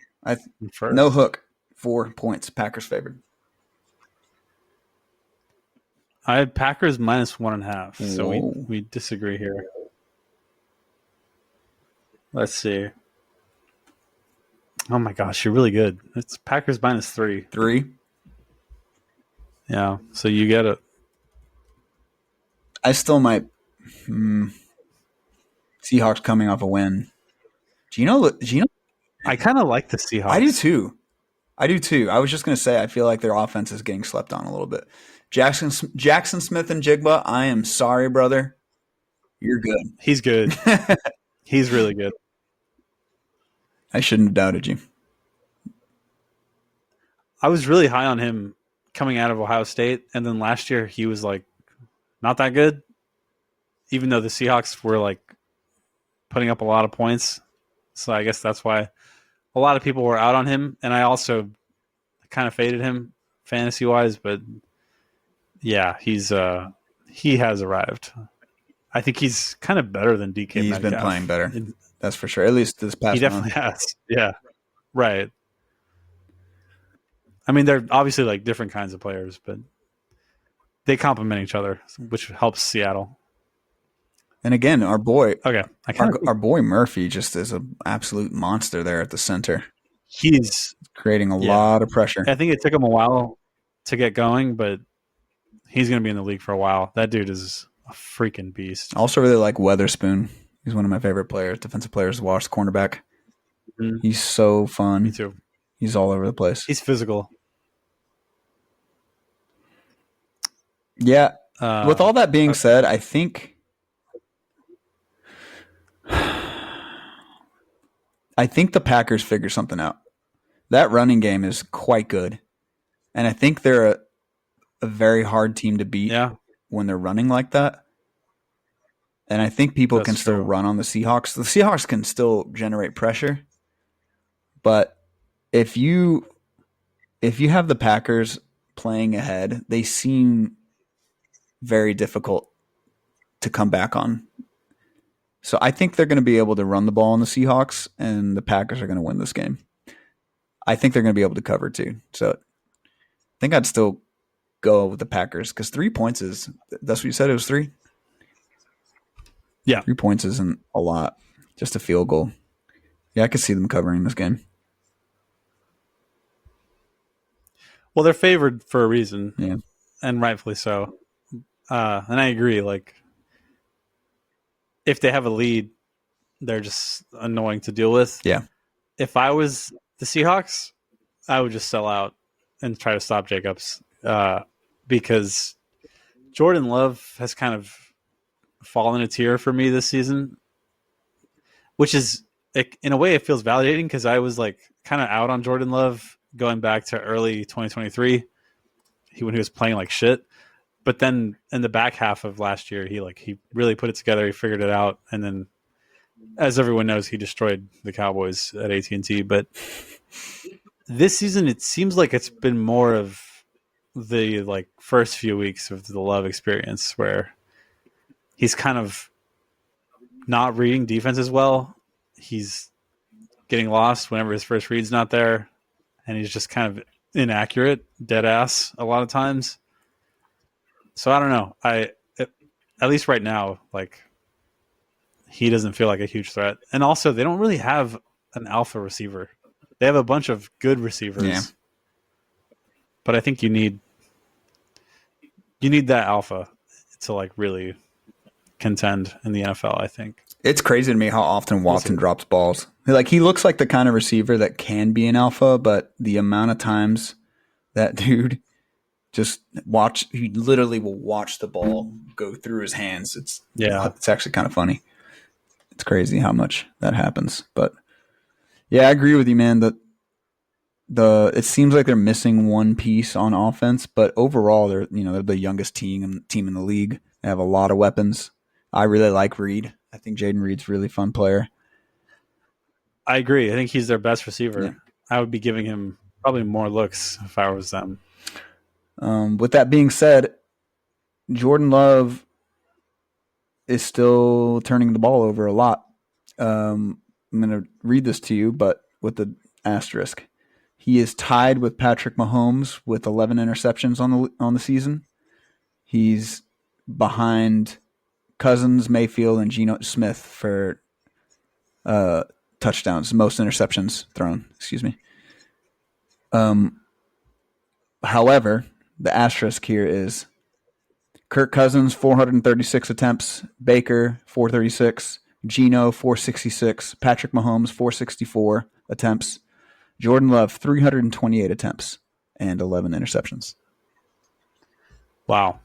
4. No hook. 4 points. Packers favored. I had Packers minus 1.5. So we disagree here. Let's see. Oh my gosh, you're really good. It's Packers minus 3. 3? Yeah. So you get it. I still might. Seahawks coming off a win. Gino. I kind of like the Seahawks. I do too. I was just going to say, I feel like their offense is getting slept on a little bit. Jackson Smith and Jigba, I am sorry, brother. You're good. He's good. He's really good. I shouldn't have doubted you. I was really high on him coming out of Ohio State, and then last year he was like not that good, even though the Seahawks were like putting up a lot of points. So I guess that's why a lot of people were out on him, and I also kind of faded him fantasy wise. But yeah, he has arrived. I think he's kind of better than DK. He's been playing better. That's for sure. At least this past. He definitely has. Yeah, right. I mean, they're obviously like different kinds of players, but they complement each other, which helps Seattle. And again, our boy, our boy Murphy just is an absolute monster there at the center. He's creating a lot of pressure. I think it took him a while to get going, but he's going to be in the league for a while. That dude is a freaking beast. I also really like Weatherspoon. He's one of my favorite players, defensive players to watch, the cornerback. Mm-hmm. He's so fun. Me too. He's all over the place. He's physical. Yeah. With all that being said, I think the Packers figure something out. That running game is quite good. And I think they're a very hard team to beat when they're running like that. And I think people can still run on the Seahawks. The Seahawks can still generate pressure. But if you have the Packers playing ahead, they seem very difficult to come back on. So I think they're going to be able to run the ball on the Seahawks, and the Packers are going to win this game. I think they're going to be able to cover too. So I think I'd still go with the Packers because 3 points is – that's what you said? It was 3? Yeah. 3 points isn't a lot. Just a field goal. Yeah, I could see them covering this game. Well, they're favored for a reason. Yeah. And rightfully so. And I agree. Like, if they have a lead, they're just annoying to deal with. Yeah. If I was the Seahawks, I would just sell out and try to stop Jacobs because Jordan Love has kind of fallen a tier for me this season, which is, in a way, it feels validating because I was like kind of out on Jordan Love going back to early 2023 when he was playing like shit. But then in the back half of last year, he really put it together. He figured it out, and then, as everyone knows, he destroyed the Cowboys at AT&T. But this season, it seems like it's been more of the like first few weeks of the Love experience, where he's kind of not reading defense as well. He's getting lost whenever his first read's not there, and he's just kind of inaccurate, dead ass a lot of times. So I don't know. At least right now, like, he doesn't feel like a huge threat. And also, they don't really have an alpha receiver. They have a bunch of good receivers. Yeah. But I think you need that alpha to like really contend in the NFL, I think. It's crazy to me how often Watson drops balls. Like, he looks like the kind of receiver that can be an alpha, but the amount of times that dude he literally will watch the ball go through his hands. It's actually kind of funny. It's crazy how much that happens. But yeah, I agree with you, man, that it seems like they're missing one piece on offense, but overall they're the youngest team in the league. They have a lot of weapons. I really like Reed. I think Jaden Reed's a really fun player. I agree. I think he's their best receiver. Yeah. I would be giving him probably more looks if I was them. With that being said, Jordan Love is still turning the ball over a lot. I'm going to read this to you, but with the asterisk. He is tied with Patrick Mahomes with 11 interceptions on the season. He's behind Cousins, Mayfield, and Geno Smith for touchdowns, most interceptions thrown. Excuse me. However, the asterisk here is Kirk Cousins, 436 attempts, Baker, 436, Geno, 466, Patrick Mahomes, 464 attempts, Jordan Love, 328 attempts and 11 interceptions. Wow.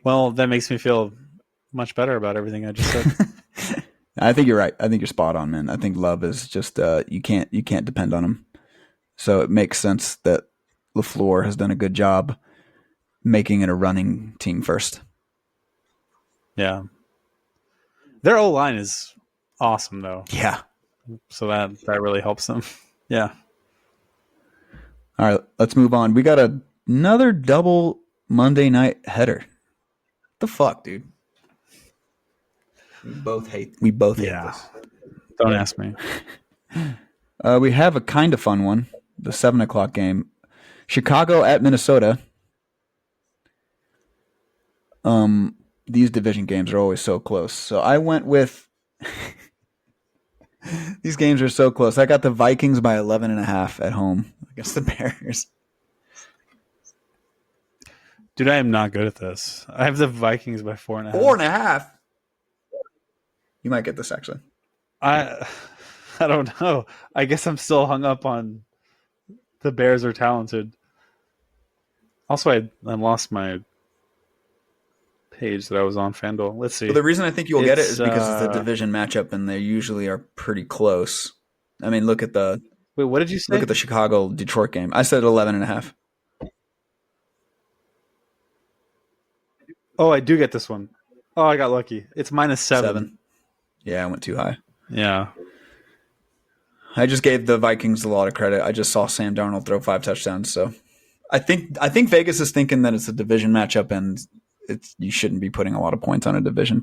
Well, that makes me feel much better about everything I just said. I think you're right. I think you're spot on, man. I think Love is just you can't depend on him. So it makes sense that LaFleur has done a good job making it a running team first. Yeah. Their O-line is awesome, though. Yeah. So that really helps them. Yeah. All right, let's move on. We got another double Monday night header. What the fuck, dude? We both hate this. Don't ask me. We have a kind of fun one. The 7:00 game. Chicago at Minnesota. These division games are always so close. So I went with these games are so close. I got the Vikings by 11.5 at home against the Bears. Dude, I am not good at this. I have the Vikings by 4.5. 4.5? You might get this, actually. I don't know. I guess I'm still hung up on the Bears are talented. Also, I lost my page that I was on FanDuel. Let's see. Well, the reason I think you'll get it is because it's a division matchup, and they usually are pretty close. I mean, look at the... Wait, what did you say? Look at the Chicago-Detroit game. I said 11.5. Oh, I do get this one. Oh, I got lucky. It's -7. Yeah, I went too high. Yeah. I just gave the Vikings a lot of credit. I just saw Sam Darnold throw 5 touchdowns, so I think Vegas is thinking that it's a division matchup, and you shouldn't be putting a lot of points on a division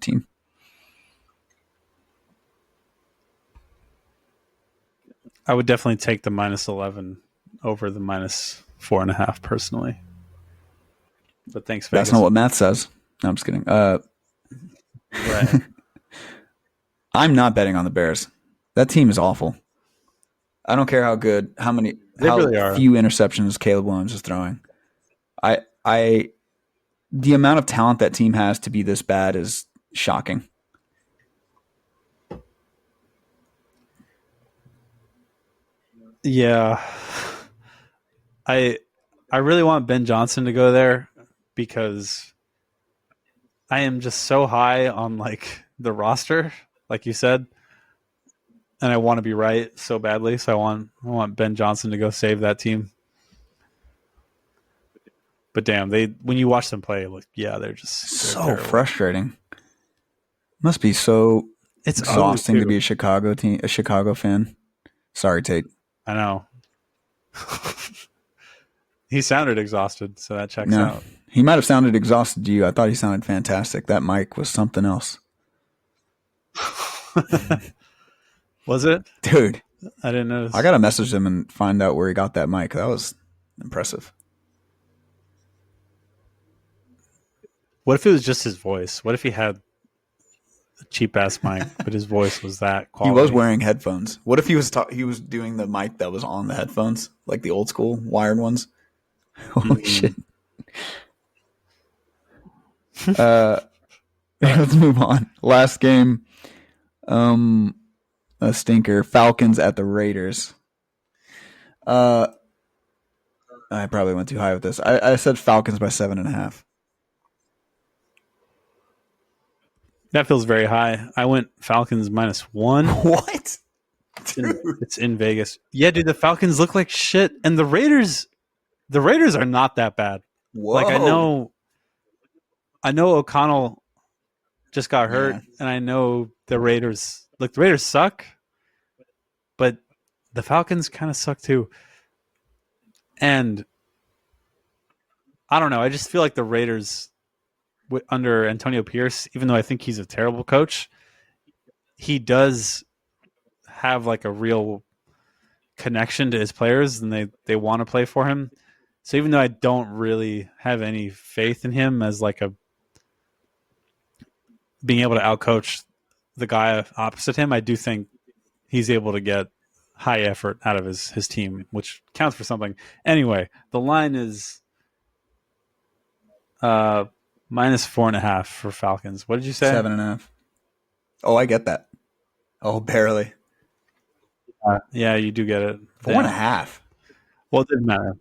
team. I would definitely take the -11 over the -4.5 personally. But thanks, Vegas. That's not what math says. No, I'm just kidding. Right. I'm not betting on the Bears. That team is awful. I don't care how few interceptions Caleb Williams is throwing. The amount of talent that team has to be this bad is shocking. Yeah. I really want Ben Johnson to go there because I am just so high on the roster, like you said, and I want to be right so badly. So I want Ben Johnson to go save that team. But damn, when you watch them play, they're just so frustrating. Must be so exhausting to be a Chicago fan. Sorry, Tate. I know. He sounded exhausted, so that checks out. He might have sounded exhausted to you. I thought he sounded fantastic. That mic was something else. Was it? Dude. I didn't notice. I got to message him and find out where he got that mic. That was impressive. What if it was just his voice? What if he had a cheap-ass mic, but his voice was that quality? He was wearing headphones. What if he was doing the mic that was on the headphones, like the old school wired ones? Holy shit. Let's move on. Last game, um, a stinker. Falcons at the Raiders. Uh, I probably went too high with this. I said Falcons by 7.5. That feels very high. I went Falcons -1. What? It's in Vegas. Yeah, dude, the Falcons look like shit, and the Raiders are not that bad. Whoa. Like I know O'Connell just got hurt, Yeah. and I know the Raiders. Look, the Raiders suck, but the Falcons kind of suck too. And I don't know. I just feel like the Raiders under Antonio Pierce, even though I think he's a terrible coach, he does have like a real connection to his players, and they want to play for him. So even though I don't really have any faith in him as like a being able to outcoach the guy opposite him, I do think he's able to get high effort out of his team, which counts for something. Anyway, the line is -4.5 for Falcons. What did you say? 7.5. Oh, I get that. Oh, barely. Yeah, you do get it. 4.5. Well, it didn't matter.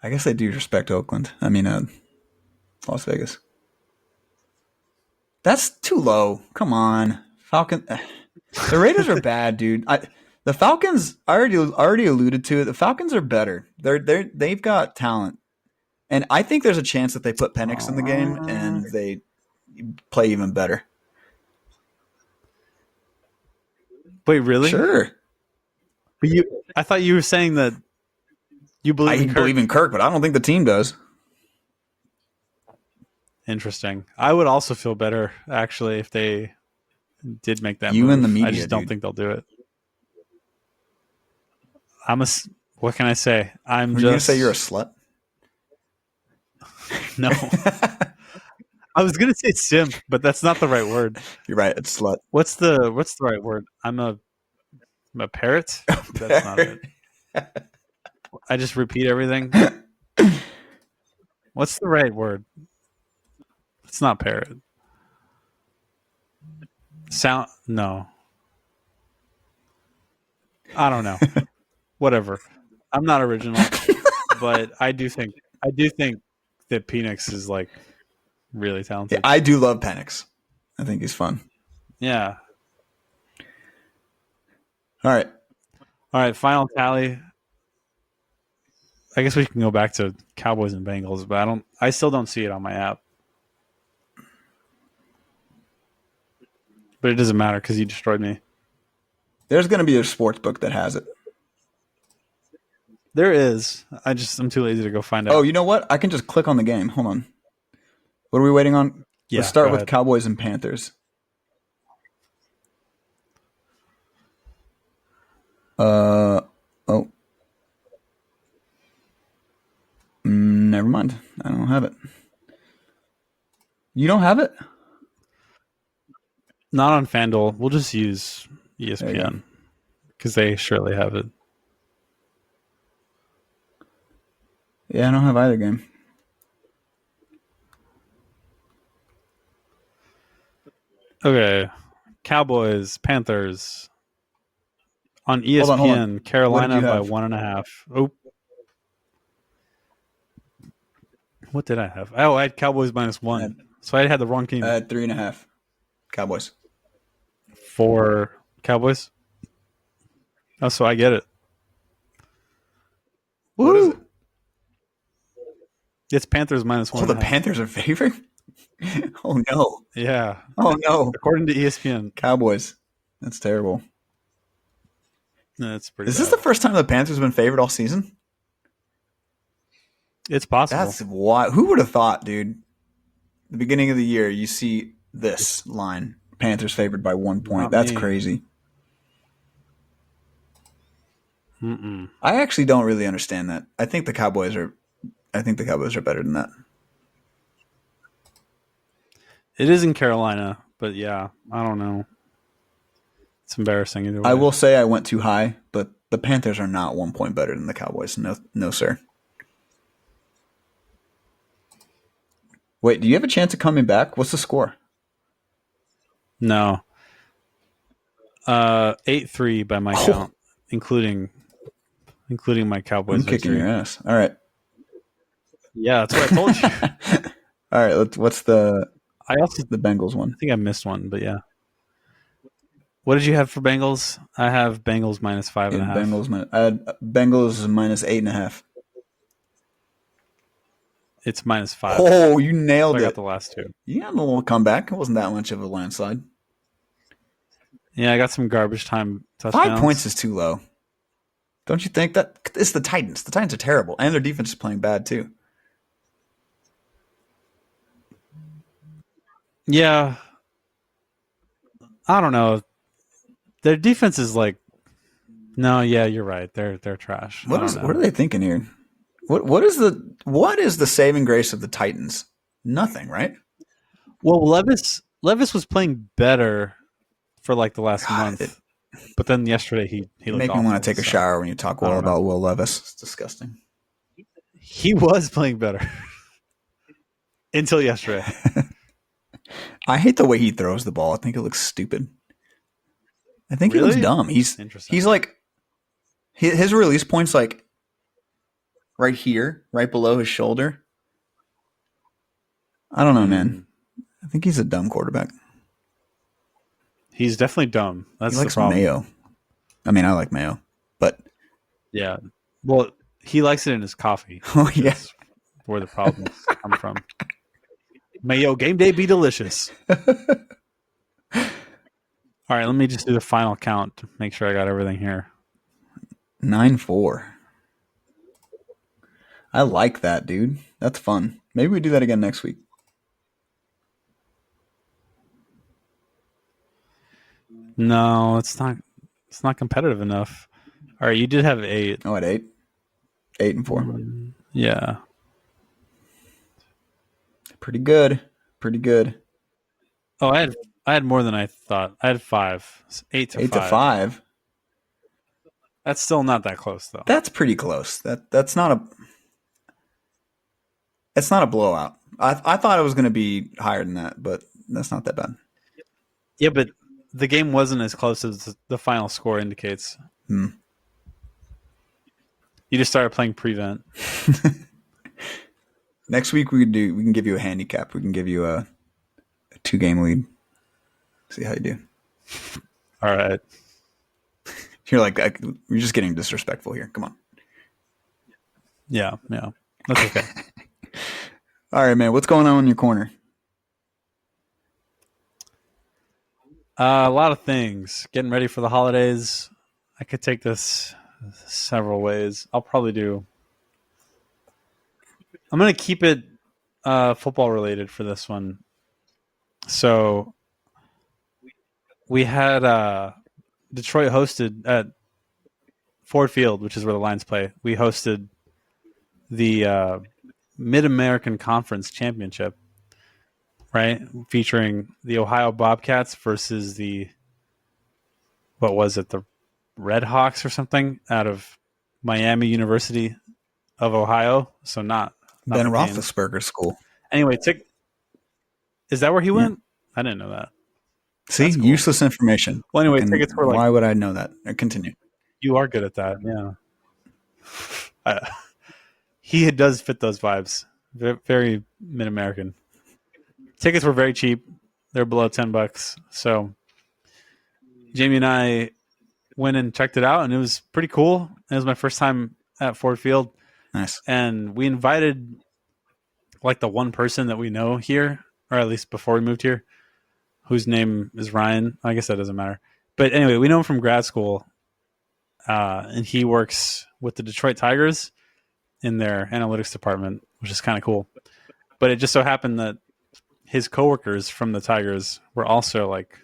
I guess I do respect Oakland. I mean, Las Vegas. That's too low. Come on, Falcon. The Raiders are bad, dude. The Falcons. I already alluded to it. The Falcons are better. They've got talent, and I think there's a chance that they put Penix in the game and they play even better. Wait, really? Sure. But I thought you were saying that you believe in Kirk. Believe in Kirk, but I don't think the team does. Interesting. I would also feel better actually if they did make that You move. and the media, I just don't think they'll do it. What can I say? Were you gonna say you're a slut? No. I was gonna say simp, but that's not the right word. You're right. It's slut. What's the right word? I'm a parrot. That's not it. I just repeat everything. What's the right word? It's not parrot. No. I don't know. Whatever. I'm not original, but I do think that Penix is like really talented. Yeah, I do love Penix. I think he's fun. Yeah. All right. Final tally. I guess we can go back to Cowboys and Bengals, but I still don't see it on my app. But it doesn't matter because you destroyed me. There's going to be a sports book that has it. There is. I'm too lazy to go find out. Oh, you know what? I can just click on the game. Hold on. What are we waiting on? Yeah, let's start with Cowboys and Panthers. Never mind. I don't have it. You don't have it? Not on FanDuel. We'll just use ESPN because they surely have it. Yeah, I don't have either game. Okay. Cowboys, Panthers. On ESPN, hold on. Carolina by 1.5. Oh. What did I have? Oh, I had Cowboys -1. So I had the wrong team. I had 3.5. Cowboys. For Cowboys? Oh, so I get it. Woo! What is it? It's Panthers -1. Oh, the Panthers are favored? Oh, no. Yeah. Oh, no. According to ESPN. Cowboys. That's terrible. That's pretty Is this the first time the Panthers have been favored all season? It's possible. That's why. Who would have thought, dude? The beginning of the year, you see this line: Panthers favored by 1 point. That's crazy. I actually don't really understand that. I think the Cowboys are better than that. It is in Carolina, but yeah, I don't know. It's embarrassing either way. I will say I went too high, but the Panthers are not 1 point better than the Cowboys. No, sir. Wait, do you have a chance of coming back? What's the score? No. 8-3 by my Oh, count, including my Cowboys I'm kicking victory. your ass. All right. Yeah, that's what I told you. All right. What's the I Bengals one? think I missed one, but yeah. What did you have for Bengals? I have Bengals minus five Yeah, and a half. I had Bengals minus 8.5. It's minus 5. Oh, you So I nailed got it. the last two. You had a little comeback. It wasn't that much of a landslide. Yeah, I got some garbage time 5 points touchdowns. is too low. Don't you think that? It's the Titans. The Titans are terrible, and their defense is playing bad too. Yeah, I don't know. Their defense is like, no, yeah, you're right. They're trash. I don't What know. are they thinking here? What is the saving grace of the Titans? Nothing, right? Well, Levis was playing better for like the last God, month, but then yesterday he you looked make me want to awful. take a So shower when you talk I well don't know. about Will Levis. It's disgusting. He was playing better until yesterday. I hate the way he throws the ball. I think it looks stupid. I think he looks Really dumb. He's interesting. like his release point's like right here, right below his shoulder. I don't know, man. Mm, I think he's a dumb quarterback. he's definitely dumb. He That's the likes problem. mayo. I mean, I like mayo, but Yeah. Well, he likes it in his coffee, oh which yeah. is where the problems come from. May your game day be delicious. All right, let me just do the final count to make sure I got everything here. 9-4. I like that, dude. That's fun. Maybe we do that again next week. No, it's not. It's not competitive enough. All right, you did have 8. Oh, at 8, 8-4. Yeah. Pretty good. Pretty good. Oh, I had more than I thought. I had 5. It's 8 to 8 to 5. 5. That's still not that close though. That's pretty close. That's not a. It's not a blowout. I thought it was going to be higher than that, but that's not that bad. Yeah, but the game wasn't as close as the final score indicates. Hmm. You just started playing prevent. Next week we can give you a handicap. We can give you a 2-game lead. See how you do. All right. You're like you're just getting disrespectful here. Come on. Yeah, yeah. That's okay. All right, man. What's going on in your corner? A lot of things. Getting ready for the holidays. I could take this several ways. I'll probably do. I'm going to keep it football related for this one. So we had Detroit hosted at Ford Field, which is where the Lions play. We hosted the Mid American Conference Championship, right? Featuring the Ohio Bobcats versus the what was it, the Red Hawks or something out of Miami University of Ohio. So not Ben the Canes. Roethlisberger's school. Anyway, is that where he Yeah. went? I didn't know that. See, That's cool. useless information. Well, anyway, tickets were like, Why would I know that? Continue. you are good at that. Yeah. He does fit those vibes. Very mid American. Tickets were very cheap. They're below $10. So Jamie and I went and checked it out, and it was pretty cool. It was my first time at Ford Field, Nice. and we invited like the one person that we know here, or at least before we moved here, whose name is Ryan. I guess that doesn't matter. But anyway, we know him from grad school, and he works with the Detroit Tigers in their analytics department, which is kind of cool. But it just so happened that his coworkers from the Tigers were also like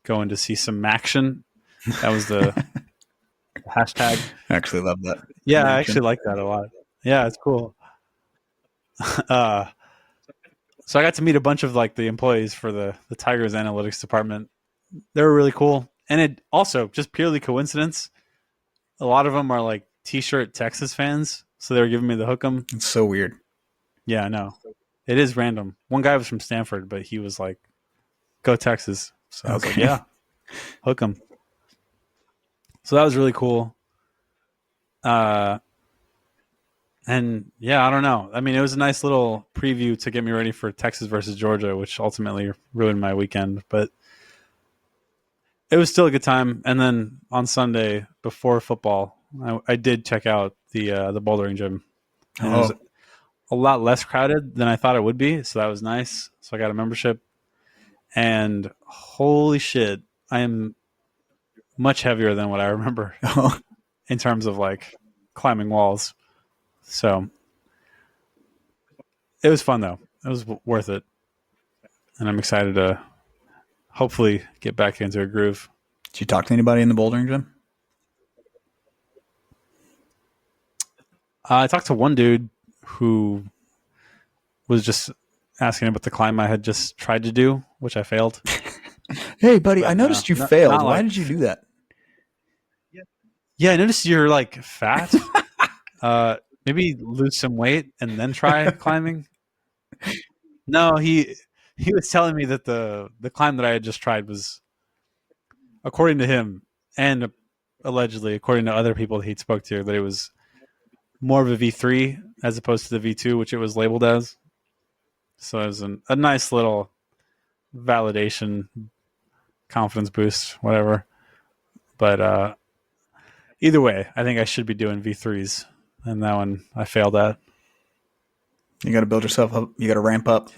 going to see some action. That was the hashtag. I actually love that. Yeah, I Action. actually like that a lot. Yeah, it's cool. Uh, so I got to meet a bunch of like the employees for the Tigers analytics department. They were really cool. And it also, just purely coincidence, a lot of them are like t-shirt Texas fans. So they were giving me the hook'em. It's so weird. Yeah, I know. It is random. One guy was from Stanford, but he was like, go Texas. So I was like, yeah, hook 'em. So that was really cool. And yeah, I don't know. I mean, it was a nice little preview to get me ready for Texas versus Georgia, which ultimately ruined my weekend. But it was still a good time. And then on Sunday before football, I did check out the bouldering gym, and it was a lot less crowded than I thought it would be. So that was nice. So I got a membership, and holy shit, I am much heavier than what I remember in terms of like climbing walls. So it was fun though. It was worth it, and I'm excited to hopefully get back into a groove. Did you talk to anybody in the bouldering gym? I talked to one dude who was just asking about the climb I had just tried to do, which I failed. Hey, buddy, I noticed you failed. Why did you do that? Yeah, I noticed you're like fat. Maybe lose some weight and then try climbing. No, he was telling me that the climb that I had just tried was, according to him and allegedly according to other people that he'd spoke to, that it was more of a V3 as opposed to the V2, which it was labeled as. So it was a nice little validation, confidence boost, whatever. But either way, I think I should be doing V3s, and that one I failed at. You got to build yourself up. You got to ramp up.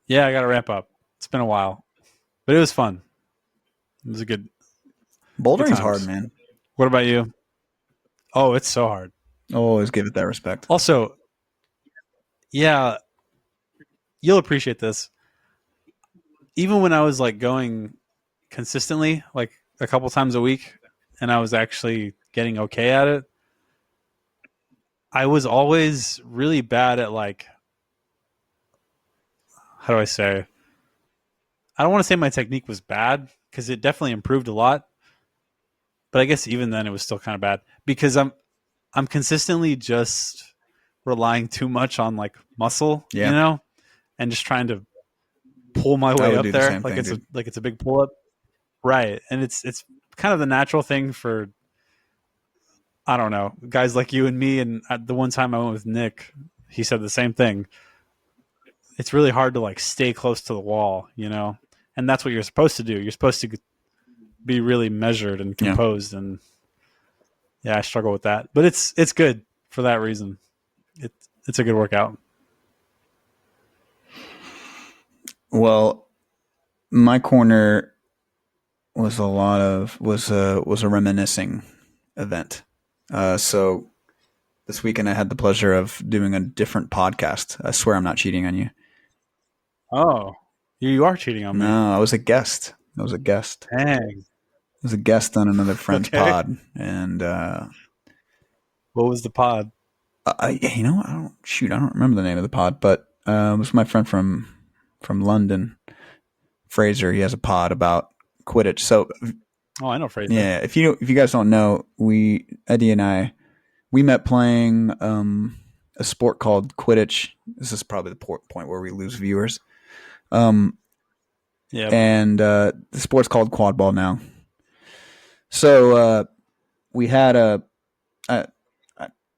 Yeah, I got to ramp up. It's been a while, but it was fun. It was a good. Bouldering's hard, man. What about you? Oh, it's so hard. Always give it that respect. Also, yeah, you'll appreciate this. Even when I was like going consistently, like a couple times a week, and I was actually getting okay at it, I was always really bad at like, how do I say? I don't want to say my technique was bad because it definitely improved a lot, but I guess even then it was still kind of bad because I'm consistently just relying too much on like muscle, you know, and just trying to pull my way up there like it's a big pull up, right? And it's kind of the natural thing for, I don't know, guys like you and me. And the one time I went with Nick, he said the same thing. It's really hard to like stay close to the wall, you know, and that's what you're supposed to do. You're supposed to be really measured and composed, and I struggle with that, but it's good for that reason. It's a good workout. Well, my corner was a reminiscing event. So this weekend I had the pleasure of doing a different podcast. I swear I'm not cheating on you. Oh, you are cheating on me. No, I was a guest. Dang. I was a guest on another friend's pod, and what was the pod? I don't remember the name of the pod, but it was my friend from London, Fraser. He has a pod about Quidditch. So, I know Fraser. Yeah, if you guys don't know, Eddie and I, we met playing a sport called Quidditch. This is probably the point where we lose viewers. And the sport's called quad ball now. So we had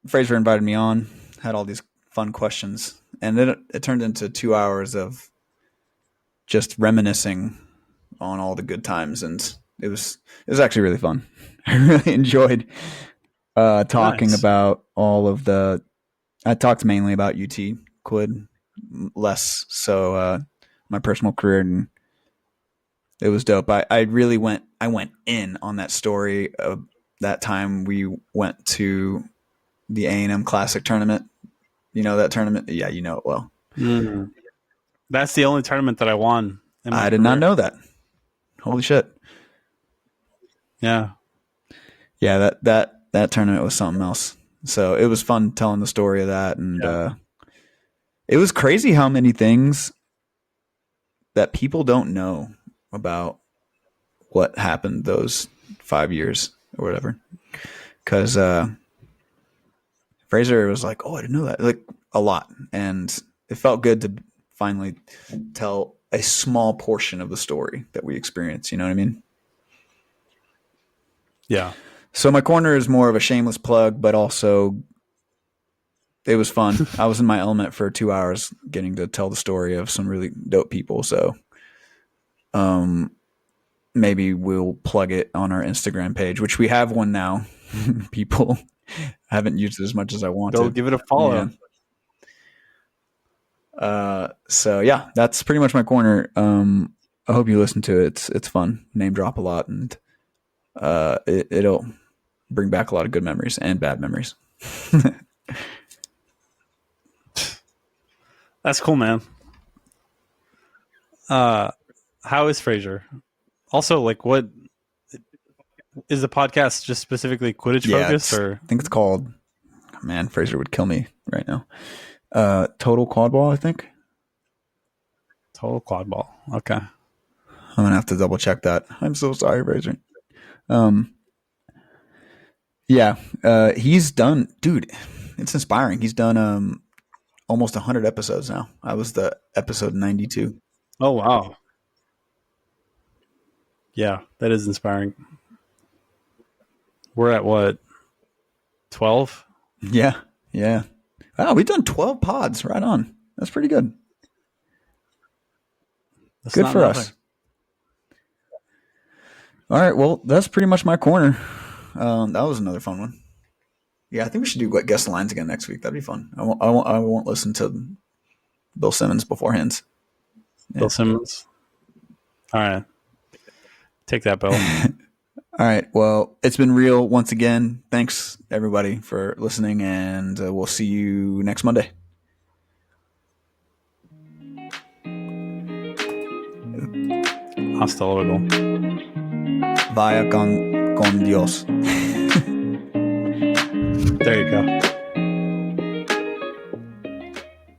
Fraser invited me on, had all these fun questions, and then it turned into 2 hours of just reminiscing on all the good times, and it was actually really fun. I really enjoyed talking about all of the. I talked mainly about UT Quid, less so my personal career, and it was dope. I really went in on that story of that time we went to the A&M Classic tournament. You know that tournament? Yeah, you know it well. Mm. That's the only tournament that I won. I did not know that. Holy shit. Yeah. Yeah, that tournament was something else. So it was fun telling the story of that, and it was crazy how many things that people don't know about what happened those 5 years or whatever. Because Fraser was like, "Oh, I didn't know that." Like a lot, and it felt good to finally tell a small portion of the story that we experience. You know what I mean? Yeah. So my corner is more of a shameless plug, but also it was fun. I was in my element for 2 hours getting to tell the story of some really dope people. So maybe we'll plug it on our Instagram page, which we have one now. People haven't used it as much as I wanted. Go give it a follow. Yeah. So yeah, that's pretty much my corner. I hope you listen to it. It's fun. Name drop a lot, and it'll bring back a lot of good memories and bad memories. That's cool, man. How is Fraser? Also, like, what is the podcast just specifically Quidditch focused? Or I think it's called. Man, Fraser would kill me right now. Total Quad Ball, I think. Total Quad Ball. Okay. I'm gonna have to double check that. I'm so sorry, Fraser. Yeah, he's done, dude. It's inspiring. He's done almost 100 episodes now. I was the episode 92. Oh wow. Yeah, that is inspiring. We're at what? 12? Yeah. Wow, we've done 12 pods. Right on. That's pretty good. That's good for us. All right. Well, that's pretty much my corner. That was another fun one. Yeah, I think we should do guest lines again next week. That'd be fun. I won't listen to Bill Simmons beforehand. Yeah. Bill Simmons. All right. Take that, Bill. All right. Well, it's been real once again. Thanks, everybody, for listening, and we'll see you next Monday. Hasta luego. Vaya con Dios. There you go.